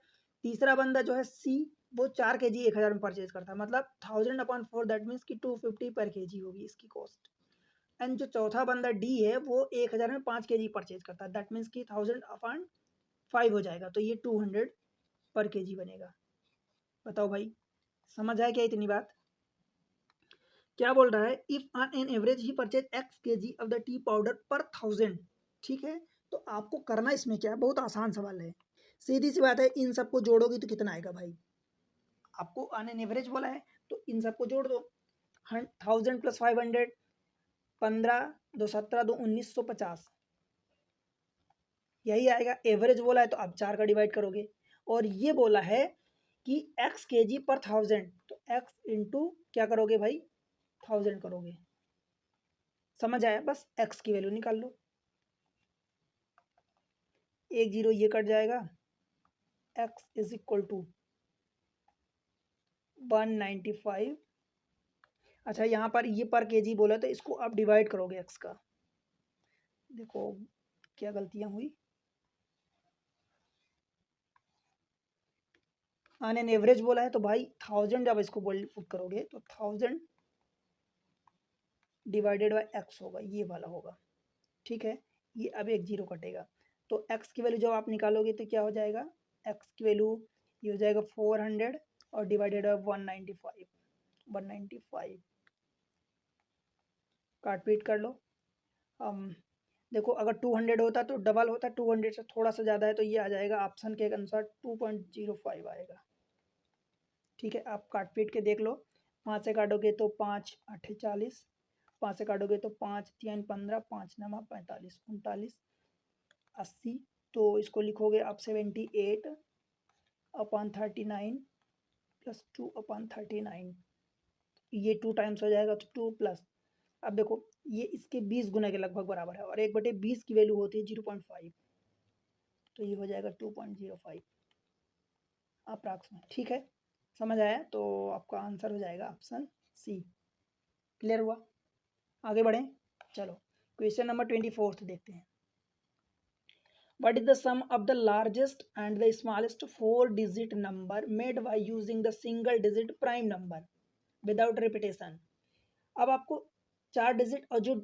A: तीसरा बंदा जो है सी, वो 4 kg 1000 में परचेज करता है, मतलब 1000/4 दैट मीन्स की 250 पर केजी होगी इसकी कॉस्ट। एंड जो चौथा बंदा डी है वो 1000 में 5 kg परचेज करता है, दैट मीन्स की 1000/5 हो जाएगा, तो ये 200 पर केजी बनेगा। बताओ भाई, समझ आया क्या इतनी बात? क्या बोल रहा है, if on an average he purchase x KG of the T powder पर 1000। ठीक है, तो आपको करना इसमें क्या है, बहुत आसान सवाल है, सीधी सी बात है, इन सबको जोड़ोगी तो कितना आएगा भाई, आपको ऑन एन एवरेज बोला है तो इन सबको जोड़ दो, 1000 + 500, 15 2 17 2 1950, यही आएगा। एवरेज बोला है तो आप 4 का डिवाइड करोगे, और ये बोला है कि x kg पर 1000, तो x इंटू क्या करोगे भाई, 1000 करोगे। समझ आया, बस x की वैल्यू निकाल लो, 1 0 ये कट जाएगा, x = 195। अच्छा यहाँ पर ये पर केजी बोला तो इसको आप डिवाइड करोगे x का, देखो क्या गलतियां हुई, ऑन एन एवरेज बोला है तो भाई 1000 जब इसको पुट करोगे तो 1000 डिवाइडेड बाय x होगा, ये वाला होगा। ठीक है, ये अब 1 0 कटेगा, तो x की वैल्यू जब आप निकालोगे तो क्या हो जाएगा, एक्स की वैल्यू ये हो जाएगा 400 और डिवाइडेड बाय 195 काट पीट कर लो। देखो अगर 200 होता तो डबल होता, 200 से थोड़ा सा ज़्यादा है तो ये आ जाएगा ऑप्शन के अनुसार 2.05 आएगा। ठीक है, आप काट पीट के देख लो। 5 से काटोगे तो 5 8 40, 5 से काटोगे तो 5 3 15, 5 9 45 39 80। तो इसको लिखोगे आप 78/39 प्लस 2/39, ये 2 टाइम्स हो जाएगा तो 2 प्लस, अब देखो ये इसके 20 गुना के लगभग बराबर है और 1/20 की वैल्यू होती है 0.5, तो ये हो जाएगा 2.05 अप्रॉक्सिमेट। ठीक है, समझ आया? तो आपका आंसर हो जाएगा ऑप्शन सी। क्लियर हुआ? आगे बढ़ें, चलो क्वेश्चन नंबर 24 देखते हैं। What is the sum of the largest and the smallest 4-digit number made by using the single digit prime number without repetition? अब आपको 4 डिजिट और जो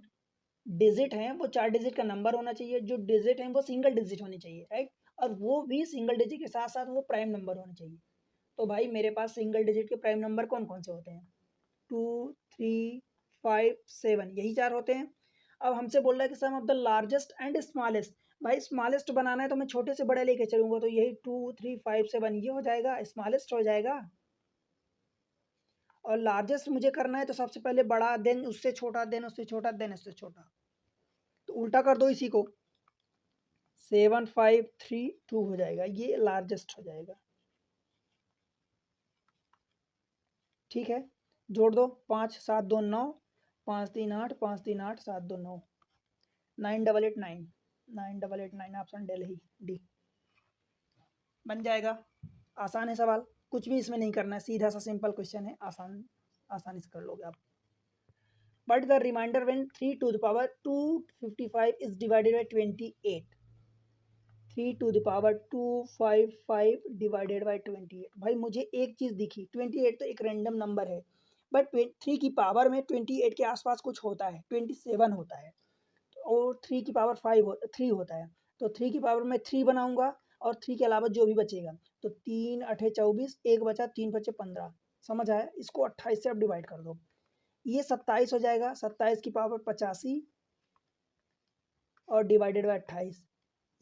A: डिजिट हैं वो 4 डिजिट का नंबर होना चाहिए, जो डिजिट हैं वो सिंगल डिजिट होनी चाहिए, राइट? और वो भी सिंगल डिजिट के साथ साथ वो प्राइम नंबर होने चाहिए। तो भाई मेरे पास सिंगल डिजिट के प्राइम नंबर कौन कौन से होते हैं? 2 3 5 7, यही 4 होते हैं। अब हमसे बोल रहा है कि sum of the largest and smallest. भाई स्मॉलेस्ट बनाना है तो मैं छोटे से बड़े लेके चलूंगा, तो यही 2 3 5 7 ये हो जाएगा, स्मॉलेस्ट हो जाएगा। और लार्जेस्ट मुझे करना है तो सबसे पहले बड़ा, देन उससे छोटा, देन उससे छोटा, देन उससे छोटा। तो उल्टा कर दो इसी को, 7 5 3 2 हो जाएगा, ये लार्जेस्ट हो जाएगा। ठीक है, जोड़ दो, 5 7 2 9, 5 3 8, 5 3 8 7 2 9, 9889, 9889 ऑप्शन दिल्ली डी बन जाएगा। आसान है सवाल, कुछ भी इसमें नहीं करना है, सीधा सा सिंपल क्वेश्चन है, आसानी से कर लोगे आप। But the remainder when 3 to the power 255 is divided by 28, 3 to the power 255 divided by 28। भाई मुझे एक चीज़ दिखी, 28 तो एक रैंडम नंबर है, बट 3 की पावर में 28 के आसपास कुछ होता है, 27 होता है, और 3 की पावर 3 होता है। तो 3 की पावर में 3 बनाऊंगा और 3 के अलावा जो भी बचेगा, तो 3 8 24, एक बचा, 3 बचे 15। समझ आया? इसको 28 से अब डिवाइड कर दो, ये 27 हो जाएगा, 27 की पावर 85 और डिवाइडेड बाई 28।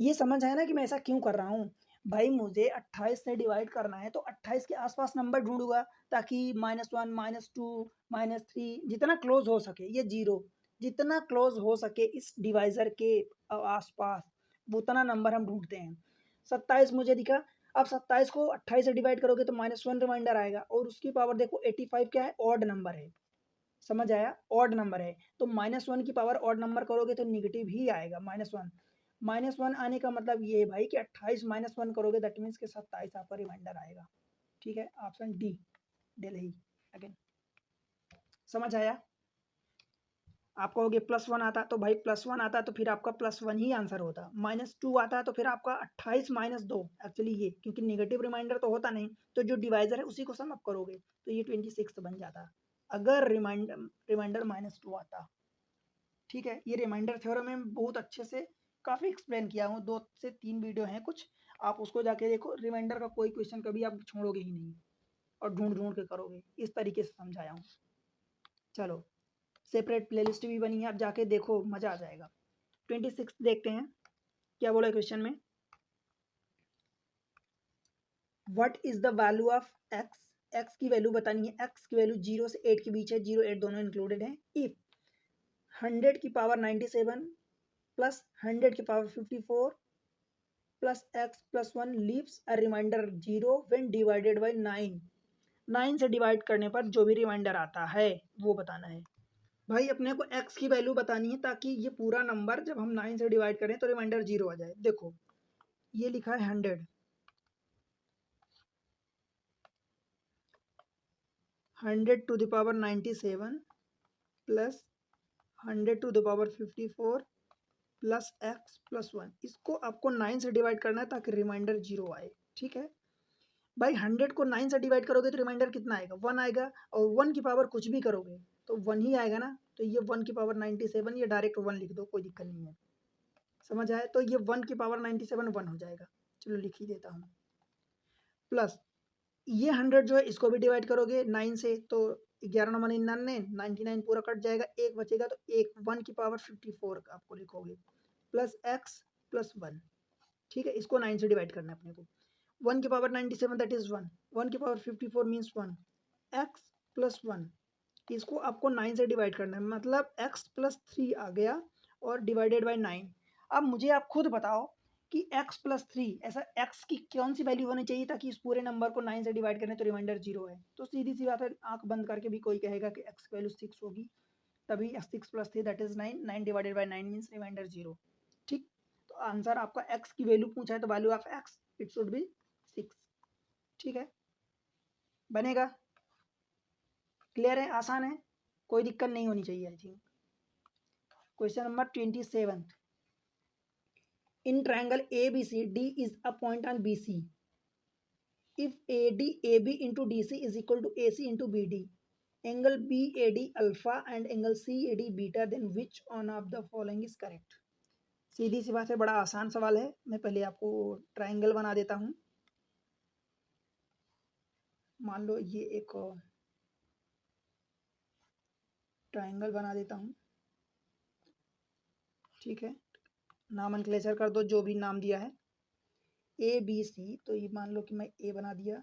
A: ये समझ आया ना कि मैं ऐसा क्यों कर रहा हूँ? भाई मुझे 28 से डिवाइड करना है तो 28 के आसपास नंबर ढूंढूंगा, ताकि -1 -2 -3 जितना क्लोज हो सके, ये 0 जितना क्लोज हो सके इस डिवाइजर के आसपास, उतना नंबर हम ढूंढते हैं। 27 मुझे दिखा, अब 27 को 28 से डिवाइड करोगे तो -1 रिमाइंडर आएगा, और उसकी पावर देखो 85 क्या है, ऑड नंबर है। समझ आया? ऑड नंबर है, तो -1 की पावर ऑड नंबर करोगे तो निगेटिव ही आएगा, -1। -1 आने का मतलब ये है भाई कि 28 -1 करोगे, दैट मीन्स के 27 आपका रिमाइंडर आएगा। ठीक है, ऑप्शन डी दिल्ली अगेन। समझ आया? आप कहोगे +1 आता, तो भाई +1 आता तो फिर आपका +1 ही आंसर होता, -2 आता है तो फिर आपका 28 -2, एक्चुअली ये क्योंकि निगेटिव रिमाइंडर तो होता नहीं, तो जो डिवाइजर है उसी को सम अप करोगे तो ये 26 बन जाता अगर रिमाइंडर -2 आता। ठीक है, ये रिमाइंडर थ्योरम में बहुत अच्छे से काफ़ी एक्सप्लेन किया हूँ, 2 से 3 वीडियो हैं कुछ, आप उसको जाके देखो। रिमाइंडर का कोई क्वेश्चन कभी आप छोड़ोगे ही नहीं और ढूंढ ढूंढ के करोगे, इस तरीके से समझाया हूँ। चलो सेपरेट प्लेलिस्ट भी बनी है, आप जाके देखो, मज़ा आ जाएगा। 26 देखते हैं क्या बोला क्वेश्चन में। What is the value of x, x की वैल्यू बतानी है। एक्स की वैल्यू 0 से 8 के बीच है, 0 8 दोनों इंक्लूडेड हैं। इफ 100 की पावर 97 प्लस 100 की power 54 plus x plus 1 leaves a remainder 0 when divided by 9, 9 से डिवाइड करने पर जो भी रिमाइंडर आता है वो बताना है। भाई अपने को x की वैल्यू बतानी है, ताकि ये पूरा नंबर जब हम 9 से डिवाइड करें तो रिमाइंडर 0 आ जाए। देखो ये लिखा है 100, 100 to the power 97 plus 100 to the power 54 plus x plus 1, इसको आपको 9 से डिवाइड करना है ताकि रिमाइंडर 0 आए। ठीक है भाई, 100 को 9 से डिवाइड करोगे तो रिमाइंडर कितना आएगा, 1 आएगा, और 1 की पावर कुछ भी करोगे तो 1 ही आएगा ना, तो ये 1 की पावर 97, ये डायरेक्ट 1 लिख दो, कोई दिक्कत नहीं है। समझ आए? तो ये 1 की पावर 97 1 हो जाएगा। चलो लिख ही देता हूँ, प्लस ये 100 जो है इसको भी डिवाइड करोगे 9 से, तो 11 9 99, 99 पूरा कट जाएगा, एक बचेगा, तो एक 1 की पावर 54 आपको लिखोगे प्लस x प्लस 1। ठीक है, इसको 9 से डिवाइड करना है अपने को। 1 की पावर 97 दैट इज 1, 1 की पावर 54 मीन्स 1, x प्लस 1, इसको आपको 9 से डिवाइड करना है, मतलब x प्लस 3 आ गया और डिवाइडेड बाय 9। अब मुझे आप खुद बताओ कि x प्लस 3, ऐसा x की कौन सी वैल्यू होनी चाहिए ताकि इस पूरे नंबर को 9 से डिवाइड करें तो रिमाइंडर 0 है। तो सीधी सी बात है, आंख बंद करके भी कोई कहेगा कि x की वैल्यू 6 होगी, तभी 6 plus 3 that is 9, 9 divided by 9 means remainder 0। ठीक, तो आंसर आपका x की वैल्यू पूछा है तो value of x it should be 6। ठीक है, बनेगा? क्लियर है, आसान है, कोई दिक्कत नहीं होनी चाहिए I think. Question number 27, in triangle ABC D is a point on BC. If AD AB into DC is equal to AC into BD, angle BAD alpha and angle CAD beta, then which one of the following is correct? सीधी सी बात है, बड़ा आसान सवाल है। मैं पहले आपको triangle बना देता हूँ। मान लो ये एक ट्रायंगल बना देता हूँ। ठीक है, नामनक्लेचर कर दो जो भी नाम दिया है, ABC, तो ये मान लो कि मैं A बना दिया,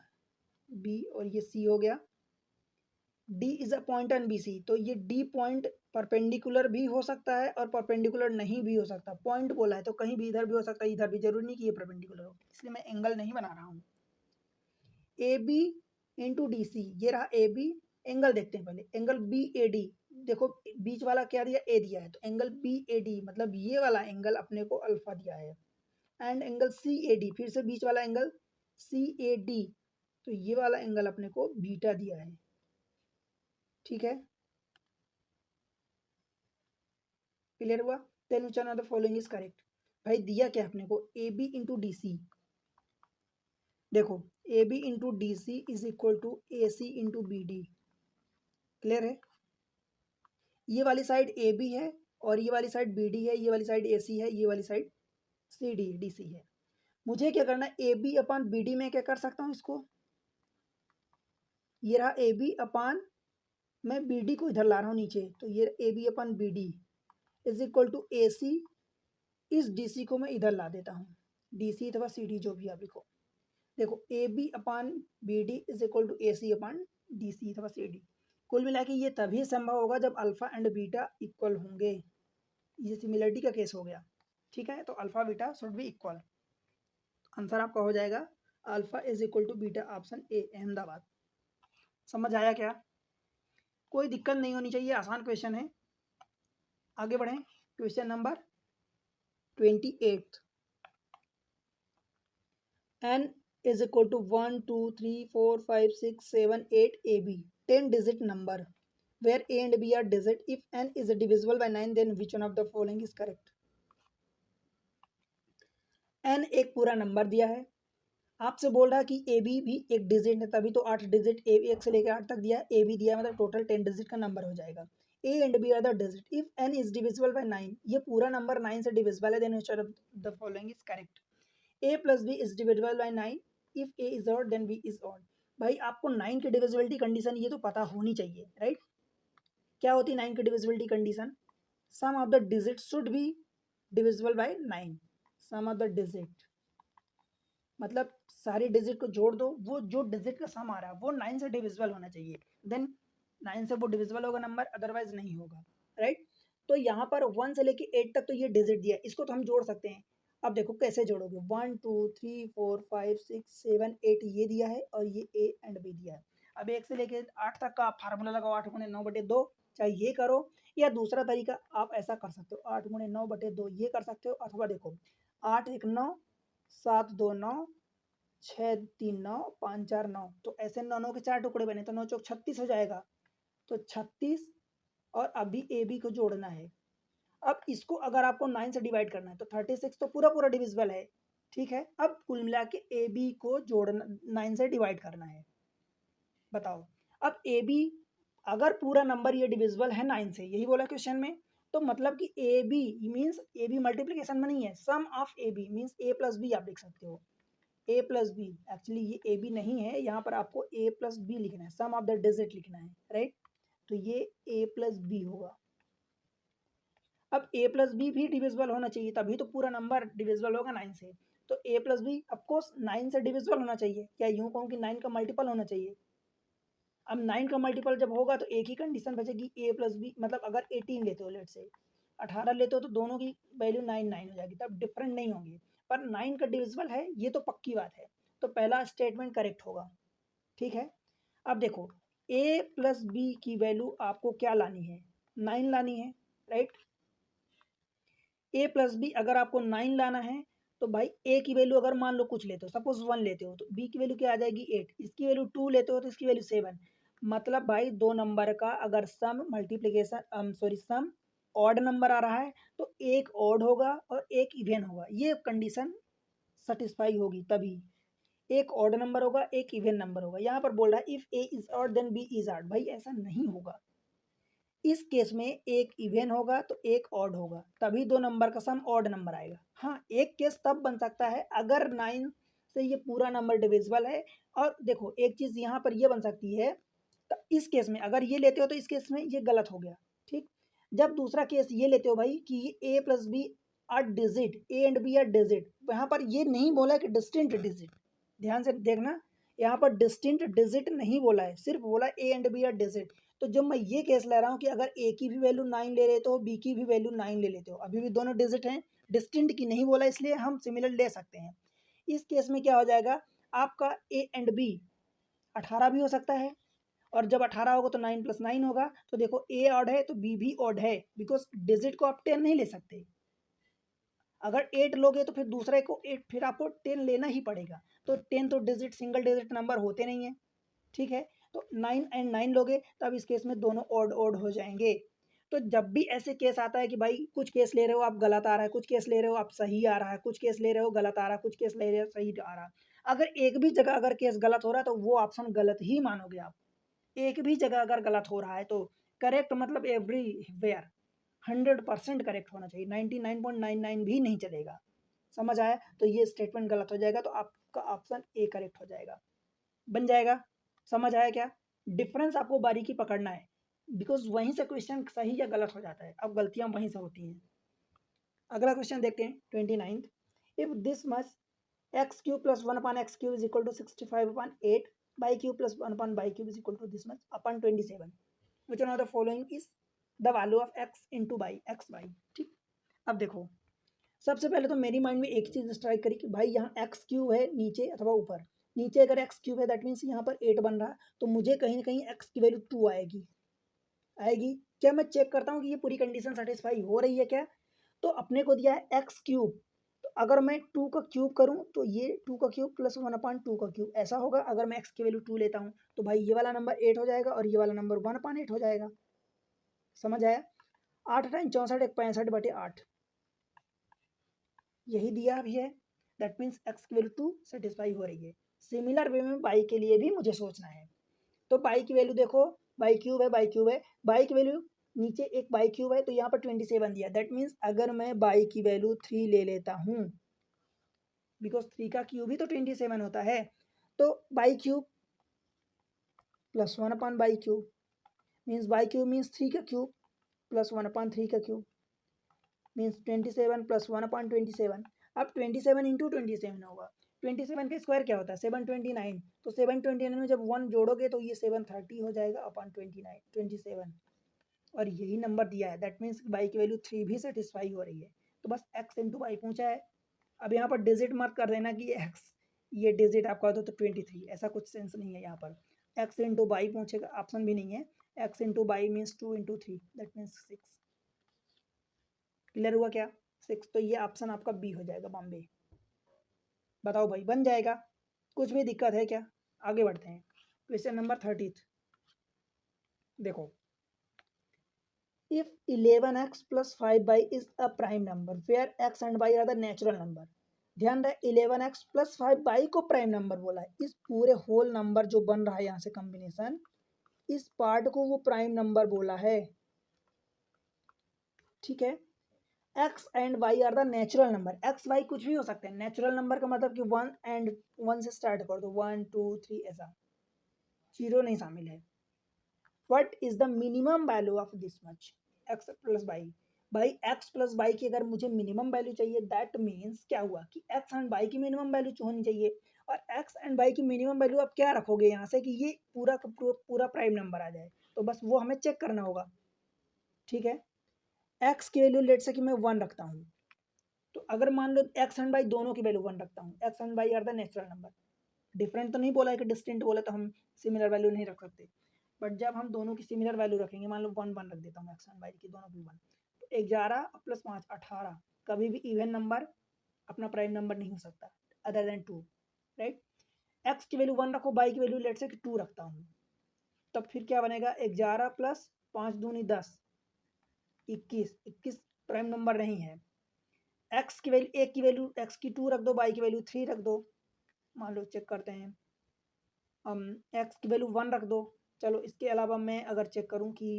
A: B और ये C हो गया। D is a point on BC, तो ये D पॉइंट परपेंडिकुलर भी हो सकता है और परपेंडिकुलर नहीं भी हो सकता। पॉइंट बोला है तो कहीं भी इधर भी हो सकता है, इधर भी, जरूरी नहीं कि ये परपेंडिकुलर हो, इसलिए मैं एंगल नहीं बना रहा हूँ। AB इंटू DC, ये रहा AB, एंगल देखते हैं पहले, एंगल BAD, देखो बीच वाला क्या दिया, A दिया है, तो एंगल BAD मतलब ये वाला एंगल अपने को अल्फा दिया है। एंड एंगल CAD, फिर से बीच वाला एंगल CAD, तो ये वाला एंगल अपने को बीटा दिया है। ठीक है, क्लियर हुआ? Then which one of the following is correct? भाई दिया क्या अपने को, AB इंटू DC, देखो AB into DC is equal to AC into BD। Clear है? ये वाली साइड AB है और ये वाली साइड BD है, ये वाली साइड AC है, ये वाली साइड DC है। मुझे क्या करना है, AB अपॉन BD में क्या कर सकता हूँ इसको, ये रहा AB अपॉन, मैं BD को इधर ला रहा हूँ नीचे, तो ये AB upon BD is equal to AC, इस DC को मैं इधर ला देता हूँ, DC अथवा CD जो भी आप लिखो। देखो AB upon BD is equal to AC upon DC अथवा CD। कुल मिला के ये तभी संभव होगा जब अल्फा एंड बीटा इक्वल होंगे, ये सिमिलरिटी का केस हो गया। ठीक है, तो alpha beta should be equal. Answer आपका हो जाएगा alpha is equal to beta, option A, Ahmedabad. समझ आया क्या? कोई दिक्कत नहीं होनी चाहिए, आसान क्वेश्चन है। आगे बढ़ें, question number 28, n is equal to 1 2 3 4 5 6 7 8 AB, 10 digit number where A and B are digit. If n is divisible by 9, then which one of the following is correct? n एक पूरा नंबर दिया है, आपसे बोल रहा है कि ए बी भी एक डिजिट है, तभी तो 8 डिजिट, ए एक से लेकर 8 तक दिया, ए बी दिया, मतलब टोटल 10 डिजिट का नंबर हो जाएगा। A and B are the digit. If N is divisible by 9, ये पूरा नंबर 9 से डिविजिबल है, then which of the following is correct? A plus B is divisible by 9, if A is odd then B is odd. भाई आपको 9 की divisibility condition ये तो पता होनी चाहिए, राइट? क्या होती है 9 की divisibility condition? Sum of the digit should be divisible by 9, sum of the digit मतलब सारे डिजिट को जोड़ दो, वो जो डिजिट का सम आ रहा है वो 9 से डिविजिबल होना चाहिए, देन 9 से वो डिविजिबल होगा नंबर, अदरवाइज नहीं होगा, राइट? तो यहाँ पर 1 से लेके 8 तक तो ये डिजिट दिया है, इसको तो हम जोड़ सकते हैं। अब देखो कैसे जोड़ोगे, 1 2 3 4 5 6 7 8 ये दिया है और ये ए एंड बी दिया है। अब 1 से लेके 8 तक का फार्मूला लगाओ, 8 गुणे 9/2, चाहे ये करो या दूसरा तरीका आप ऐसा कर सकते हो, 8 गुणे 9/2 ये कर सकते हो, अथवा देखो 8 1 9 7 2 9 6 3 9 5 4 9, तो ऐसे 9 9 के 4 टुकड़े बने तो 9 चौक 36 हो जाएगा, तो 36 और अभी ए बी को जोड़ना है। अब इसको अगर आपको 9 से डिवाइड करना है तो 36 तो पूरा पूरा डिविजिबल है, ठीक है? अब कुल मिला के ए बी को जोड़ना, 9 से डिवाइड करना है। बताओ, अब ए बी अगर पूरा नंबर ये डिविजिबल है 9 से, यही बोला क्वेश्चन में, तो मतलब कि A B means A B multiplication में नहीं है, sum of A B means A plus B आप लिख सकते हो। ए प्लस बी, एक्चुअली ये ए बी नहीं है, यहाँ पर आपको ए प्लस बी लिखना है, सम ऑफ द डिजिट लिखना है, राइट। तो ये ए प्लस बी होगा। अब ए प्लस बी भी डिविजिबल होना चाहिए, तभी तो पूरा नंबर डिविजिबल होगा 9 से। तो ए प्लस बी ऑफकोर्स 9 से डिविजिबल होना चाहिए, क्या यूँ कहूँ कि 9 का मल्टीपल होना चाहिए। अब 9 का मल्टीपल जब होगा तो एक ही कंडीशन बचेगी, ए प्लस बी, मतलब अगर 18 लेते हो, लेट से 18 लेते हो, तो दोनों की वैल्यू 9 हो जाएगी, तब डिफरेंट नहीं होंगे। पर 9 का डिविजिबल है, ये तो पक्की बात है, तो पहला स्टेटमेंट करेक्ट होगा, ठीक है। अब देखो ए प्लस बी की वैल्यू आपको क्या लानी है, 9 लानी है, राइट। ए प्लस बी अगर आपको 9 लाना है, तो भाई ए की वैल्यू अगर मान लो कुछ लेते हो, सपोज 1 लेते हो, तो बी की वैल्यू क्या आ जाएगी 8, इसकी वैल्यू 2 लेते हो तो इसकी वैल्यू 7। मतलब भाई दो नंबर का अगर सम मल्टीप्लीकेशन सम ऑड नंबर आ रहा है, तो एक ऑड होगा और एक इवन होगा, ये कंडीशन सेटिस्फाई होगी तभी। एक ऑड नंबर होगा, एक इवन नंबर होगा। यहाँ पर बोल रहा है if A is odd then B is odd, भाई ऐसा नहीं होगा। इस केस में एक इवन होगा तो एक ऑड होगा, तभी दो नंबर का सम ऑड नंबर आएगा। हाँ, एक केस तब बन सकता है अगर 9 से ये पूरा नंबर डिविजिबल है। और देखो एक चीज यहाँ पर ये बन सकती है, तो इस केस में अगर ये लेते हो तो इस केस में ये गलत हो गया, ठीक। जब दूसरा केस ये लेते हो भाई कि A plus B are digit, A and B are digit, यहाँ पर ये नहीं बोला कि डिस्टिंक्ट डिजिट, ध्यान से देखना, यहाँ पर डिस्टिंक्ट डिजिट नहीं बोला है, सिर्फ बोला A and B are digit. तो जब मैं ये केस ले रहा हूँ कि अगर ए की भी वैल्यू 9 ले लेते हो, बी की भी वैल्यू 9 ले लेते हो, अभी भी दोनों डिजिट हैं, डिस्टिंक्ट की नहीं बोला, इसलिए हम सिमिलर ले सकते हैं। इस केस में क्या हो जाएगा, आपका ए एंड बी 18 भी हो सकता है, और जब 18 होगा तो 9 + 9 होगा। तो देखो ए ऑड है तो बी भी ऑड है, बिकॉज डिजिट को आप 10 नहीं ले सकते। अगर 8 लोगे तो फिर दूसरे को 8, फिर आपको 10 लेना ही पड़ेगा। तो 10 तो डिजिट सिंगल डिजिट नंबर होते नहीं है, ठीक है। तो 9 एंड 9 लोगे, तब इस केस में दोनों ऑड ऑड हो जाएंगे। तो जब भी ऐसे केस आता है कि भाई कुछ केस ले रहे हो आप गलत आ रहा है, कुछ केस ले रहे हो आप सही आ रहा है, कुछ केस ले रहे हो गलत आ रहा है, कुछ केस ले रहे हो सही आ रहा है, अगर एक भी जगह अगर केस गलत हो रहा है तो वो ऑप्शन गलत ही मानोगे आप। एक भी जगह अगर गलत हो रहा है तो करेक्ट, मतलब एवरीवेयर 100% करेक्ट होना चाहिए, 99.99 भी नहीं चलेगा। समझ आया, तो ये स्टेटमेंट गलत हो जाएगा, तो आपका ऑप्शन ए करेक्ट हो जाएगा, बन जाएगा। समझ आया क्या, डिफरेंस आपको बारीकी पकड़ना है, बिकॉज वहीं से क्वेश्चन सही या गलत हो जाता है, अब गलतियां वहीं से होती हैं। अगला क्वेश्चन देखते हैं 29th, if this much x cube plus 1/x³ is equal to 65/8 y cube plus 1/y³ is equal to this much upon 27, which one of the following is the value of x into y x by, ठीक। अब देखो सबसे पहले तो मेरी mind में एक चीज स्ट्राइक करी कि भाई यहाँ x³ है नीचे अथवा ऊपर, नीचे अगर x³ है दैट मीन्स यहाँ पर 8 बन रहा, तो मुझे कहीं ना कहीं x की वैल्यू 2 आएगी। आएगी क्या, मैं चेक करता हूँ कि ये पूरी कंडीशन सेटिस्फाई हो रही है क्या। तो अपने को दिया है x³, तो अगर मैं 2 का क्यूब करूँ तो ये 2 का क्यूब प्लस 1/2 का क्यूब ऐसा होगा। अगर मैं x की वैल्यू 2 लेता हूँ तो भाई ये वाला नंबर 8 हो जाएगा और ये वाला नंबर 1/8 हो जाएगा। समझ आया, 8 टाइम 64 एक 65/8 यही दिया भी है, दैट मीन्स x की वैल्यू 2 सेटिस्फाई हो रही है। सिमिलर वे में बाई के लिए भी मुझे सोचना है, तो बाई की वैल्यू देखो, बाई क्यूब है, बाई क्यूब है, बाई की वैल्यू नीचे एक बाई क्यूब है तो यहाँ पर 27 दिया, दैट मीन्स अगर मैं बाई की वैल्यू 3 ले लेता हूँ, बिकॉज 3 का क्यूब ही तो 27 होता है, तो बाई क्यूब प्लस 1/बाई cube means by cube means 3 का क्यूब प्लस 1/3 का क्यूब मीन्स 27 प्लस 1/27। अब 27 इंटू 27 होगा, 27 का स्क्वायर क्या होता है 729, तो 729 में जब 1 जोड़ोगे तो ये 730 हो जाएगा अपॉन 27, और यही नंबर दिया है, दैट मीन्स बाई की वैल्यू 3 भी सेटिस्फाई हो रही है। तो बस x इंटू बाई पूछा है। अब यहाँ पर डिजिट मत कर देना कि x ये डिजिट आपका होता तो 23, ऐसा कुछ सेंस नहीं है। यहाँ पर x इंटू बाई पूछेगा, ऑप्शन भी नहीं है, x into by means 2 into 3 that means 6। Clear हुआ क्या, 6, तो ये ऑप्शन आपका बी हो जाएगा, बॉम्बे। बताओ भाई बन जाएगा, कुछ भी दिक्कत है क्या। आगे बढ़ते हैं, क्वेश्चन नंबर 30। देखो if 11x plus 5y is a prime number where x and y are the natural number, ध्यान रहे 11x plus 5y को प्राइम नंबर बोला है, इस पूरे होल नंबर जो बन रहा है यहाँ से कॉम्बिनेशन, इस पार्ट को वो प्राइम नंबर बोला है, ठीक है। X and y are the natural number. X y कुछ भी हो सकते हैं। नेचुरल नंबर का मतलब कि 1 एंड 1 से स्टार्ट कर दो, 1 2 3 ऐसा, जीरो नहीं शामिल है। What is the minimum value of this much, x plus y. भाई एक्स प्लस वाई की अगर मुझे मिनिमम वैल्यू चाहिए, दैट मीन्स क्या हुआ कि एक्स एंड वाई की मिनिमम वैल्यू होनी चाहिए। और एक्स एंड वाई की मिनिमम वैल्यू आप क्या रखोगे यहाँ से कि ये पूरा का पूरा प्राइम नंबर आ जाए, तो बस वो हमें चेक करना होगा। ठीक है, एक्स की वैल्यू लेट से कि मैं 1 रखता हूँ, तो अगर मान लो एक्स एंड वाई दोनों की वैल्यू 1 रखता हूँ, x and y are the natural number. Different तो नहीं बोला है कि डिस्टिंक्ट बोला तो हम सिमिलर वैल्यू नहीं रख सकते, बट जब हम दोनों की सिमिलर वैल्यू रखेंगे, मान लो 1 1 रख देता हूँ, एक्स एंड वाई की दोनों की 1, तो 11 प्लस 5 18, कभी भी इवन नंबर अपना प्राइम नंबर नहीं हो सकता अदर देन 2, राइट। एक्स की वैल्यू 1 रखो, वाई की वैल्यू लेट से 2 रखता हूँ, तब फिर क्या बनेगा, 11 प्लस 5 दूनी 10, 21, 21 प्राइम नंबर नहीं है। एक्स की वैल्यू, एक की वैल्यू एक्स की 2 रख दो, वाई की वैल्यू 3 रख दो, मान लो चेक करते हैं, एक्स की वैल्यू 1 रख दो। चलो इसके अलावा मैं अगर चेक करूं कि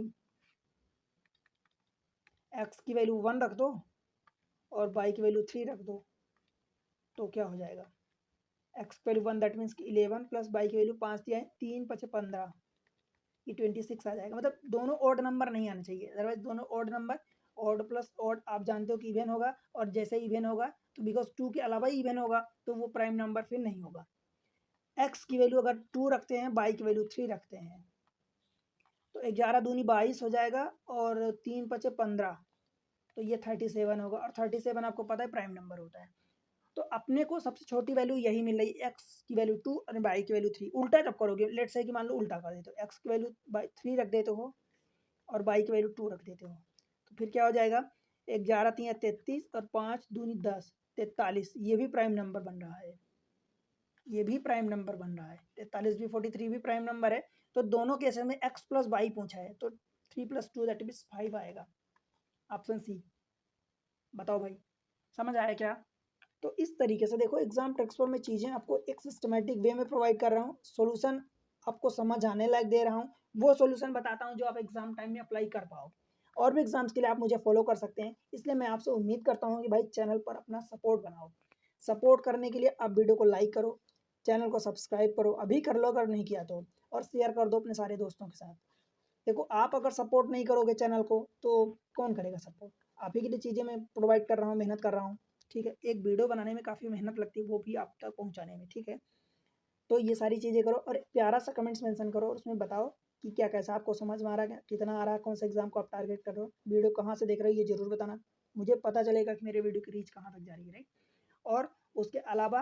A: एक्स की वैल्यू 1 रख दो और वाई की वैल्यू 3 रख दो, तो क्या हो जाएगा, एक्स की वैल्यू 1 दैट मीन्स कि 11 प्लस वाई की वैल्यू 5 दिया है, 3 5 15, ये 26 आ जाएगा। मतलब दोनों ऑड नंबर नहीं आने चाहिए, अदरवाइज दोनों odd number, odd plus odd आप जानते हो कि इवन होगा, और जैसे इवन होगा तो बिकॉज 2 के अलावा ही इवन होगा तो वो प्राइम नंबर फिर नहीं होगा। एक्स की वैल्यू अगर 2 रखते हैं, वाई की वैल्यू 3 रखते हैं, तो 11 दूनी 22 हो जाएगा और 3 5 15, तो ये 37 होगा, और 37 आपको पता है प्राइम नंबर होता है। तो अपने को सबसे छोटी वैल्यू यही मिल रही है, एक्स की वैल्यू 2 और वाई की वैल्यू 3। उल्टा जब करोगे, लेट से कि मान लो उल्टा कर देते हो, एक्स की वैल्यू 3 रख देते हो और वाई की वैल्यू 2 रख देते हो, तो फिर क्या हो जाएगा, 11 3 33 और 5 दूनी 10, 43, ये भी प्राइम नंबर बन रहा है, ये भी प्राइम नंबर बन रहा है, 43 भी 43 भी प्राइम नंबर है। तो दोनों केसेस में एक्स प्लस वाई पूछा है, तो 3 + 2 दैट मीन्स 5 आएगा, ऑप्शन सी। बताओ भाई, समझ आया क्या। तो इस तरीके से देखो, एग्जाम ट्रिक्स पर मैं चीज़ें आपको एक सिस्टमेटिक वे में प्रोवाइड कर रहा हूँ, सॉल्यूशन आपको समझ आने लायक दे रहा हूँ, वो सॉल्यूशन बताता हूँ जो आप एग्जाम टाइम में अप्लाई कर पाओ। और भी एग्जाम्स के लिए आप मुझे फॉलो कर सकते हैं, इसलिए मैं आपसे उम्मीद करता हूँ कि भाई चैनल पर अपना सपोर्ट बनाओ। सपोर्ट करने के लिए आप वीडियो को लाइक करो, चैनल को सब्सक्राइब करो, अभी कर लो अगर नहीं किया तो, और शेयर कर दो अपने सारे दोस्तों के साथ। देखो, आप अगर सपोर्ट नहीं करोगे चैनल को तो कौन करेगा सपोर्ट। आप ही के लिए चीज़ें मैं प्रोवाइड कर रहा हूँ, मेहनत कर रहा हूँ। ठीक है, एक वीडियो बनाने में काफ़ी मेहनत लगती है, वो भी आप तक पहुँचाने में। ठीक है, तो ये सारी चीज़ें करो और एक प्यारा सा कमेंट्स मेंशन करो और उसमें बताओ कि क्या कैसा आपको समझ में आ रहा है, कितना आ रहा है, कौन सा एग्जाम को आप टारगेट कर रहे हो, वीडियो कहाँ से देख रहे हो, ये जरूर बताना, मुझे पता चलेगा कि मेरे वीडियो की रीच कहाँ तक जा रही है, राइट। और उसके अलावा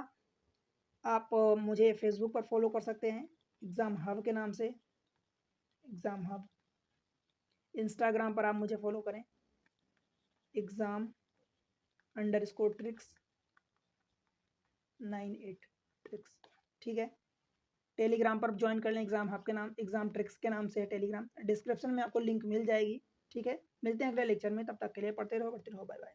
A: आप मुझे फेसबुक पर फॉलो कर सकते हैं एग्ज़ाम हब के नाम से, एग्ज़ाम हब। इंस्टाग्राम पर आप मुझे फॉलो करें, एग्ज़ाम_ट्रिक्स 98 ट्रिक्स। ठीक है, टेलीग्राम पर ज्वाइन कर लें, एग्जाम हब के नाम, एग्जाम ट्रिक्स के नाम से है टेलीग्राम, डिस्क्रिप्शन में आपको लिंक मिल जाएगी। ठीक है, मिलते हैं अगले लेक्चर में, तब तक के लिए पढ़ते रहो, बाय बाय।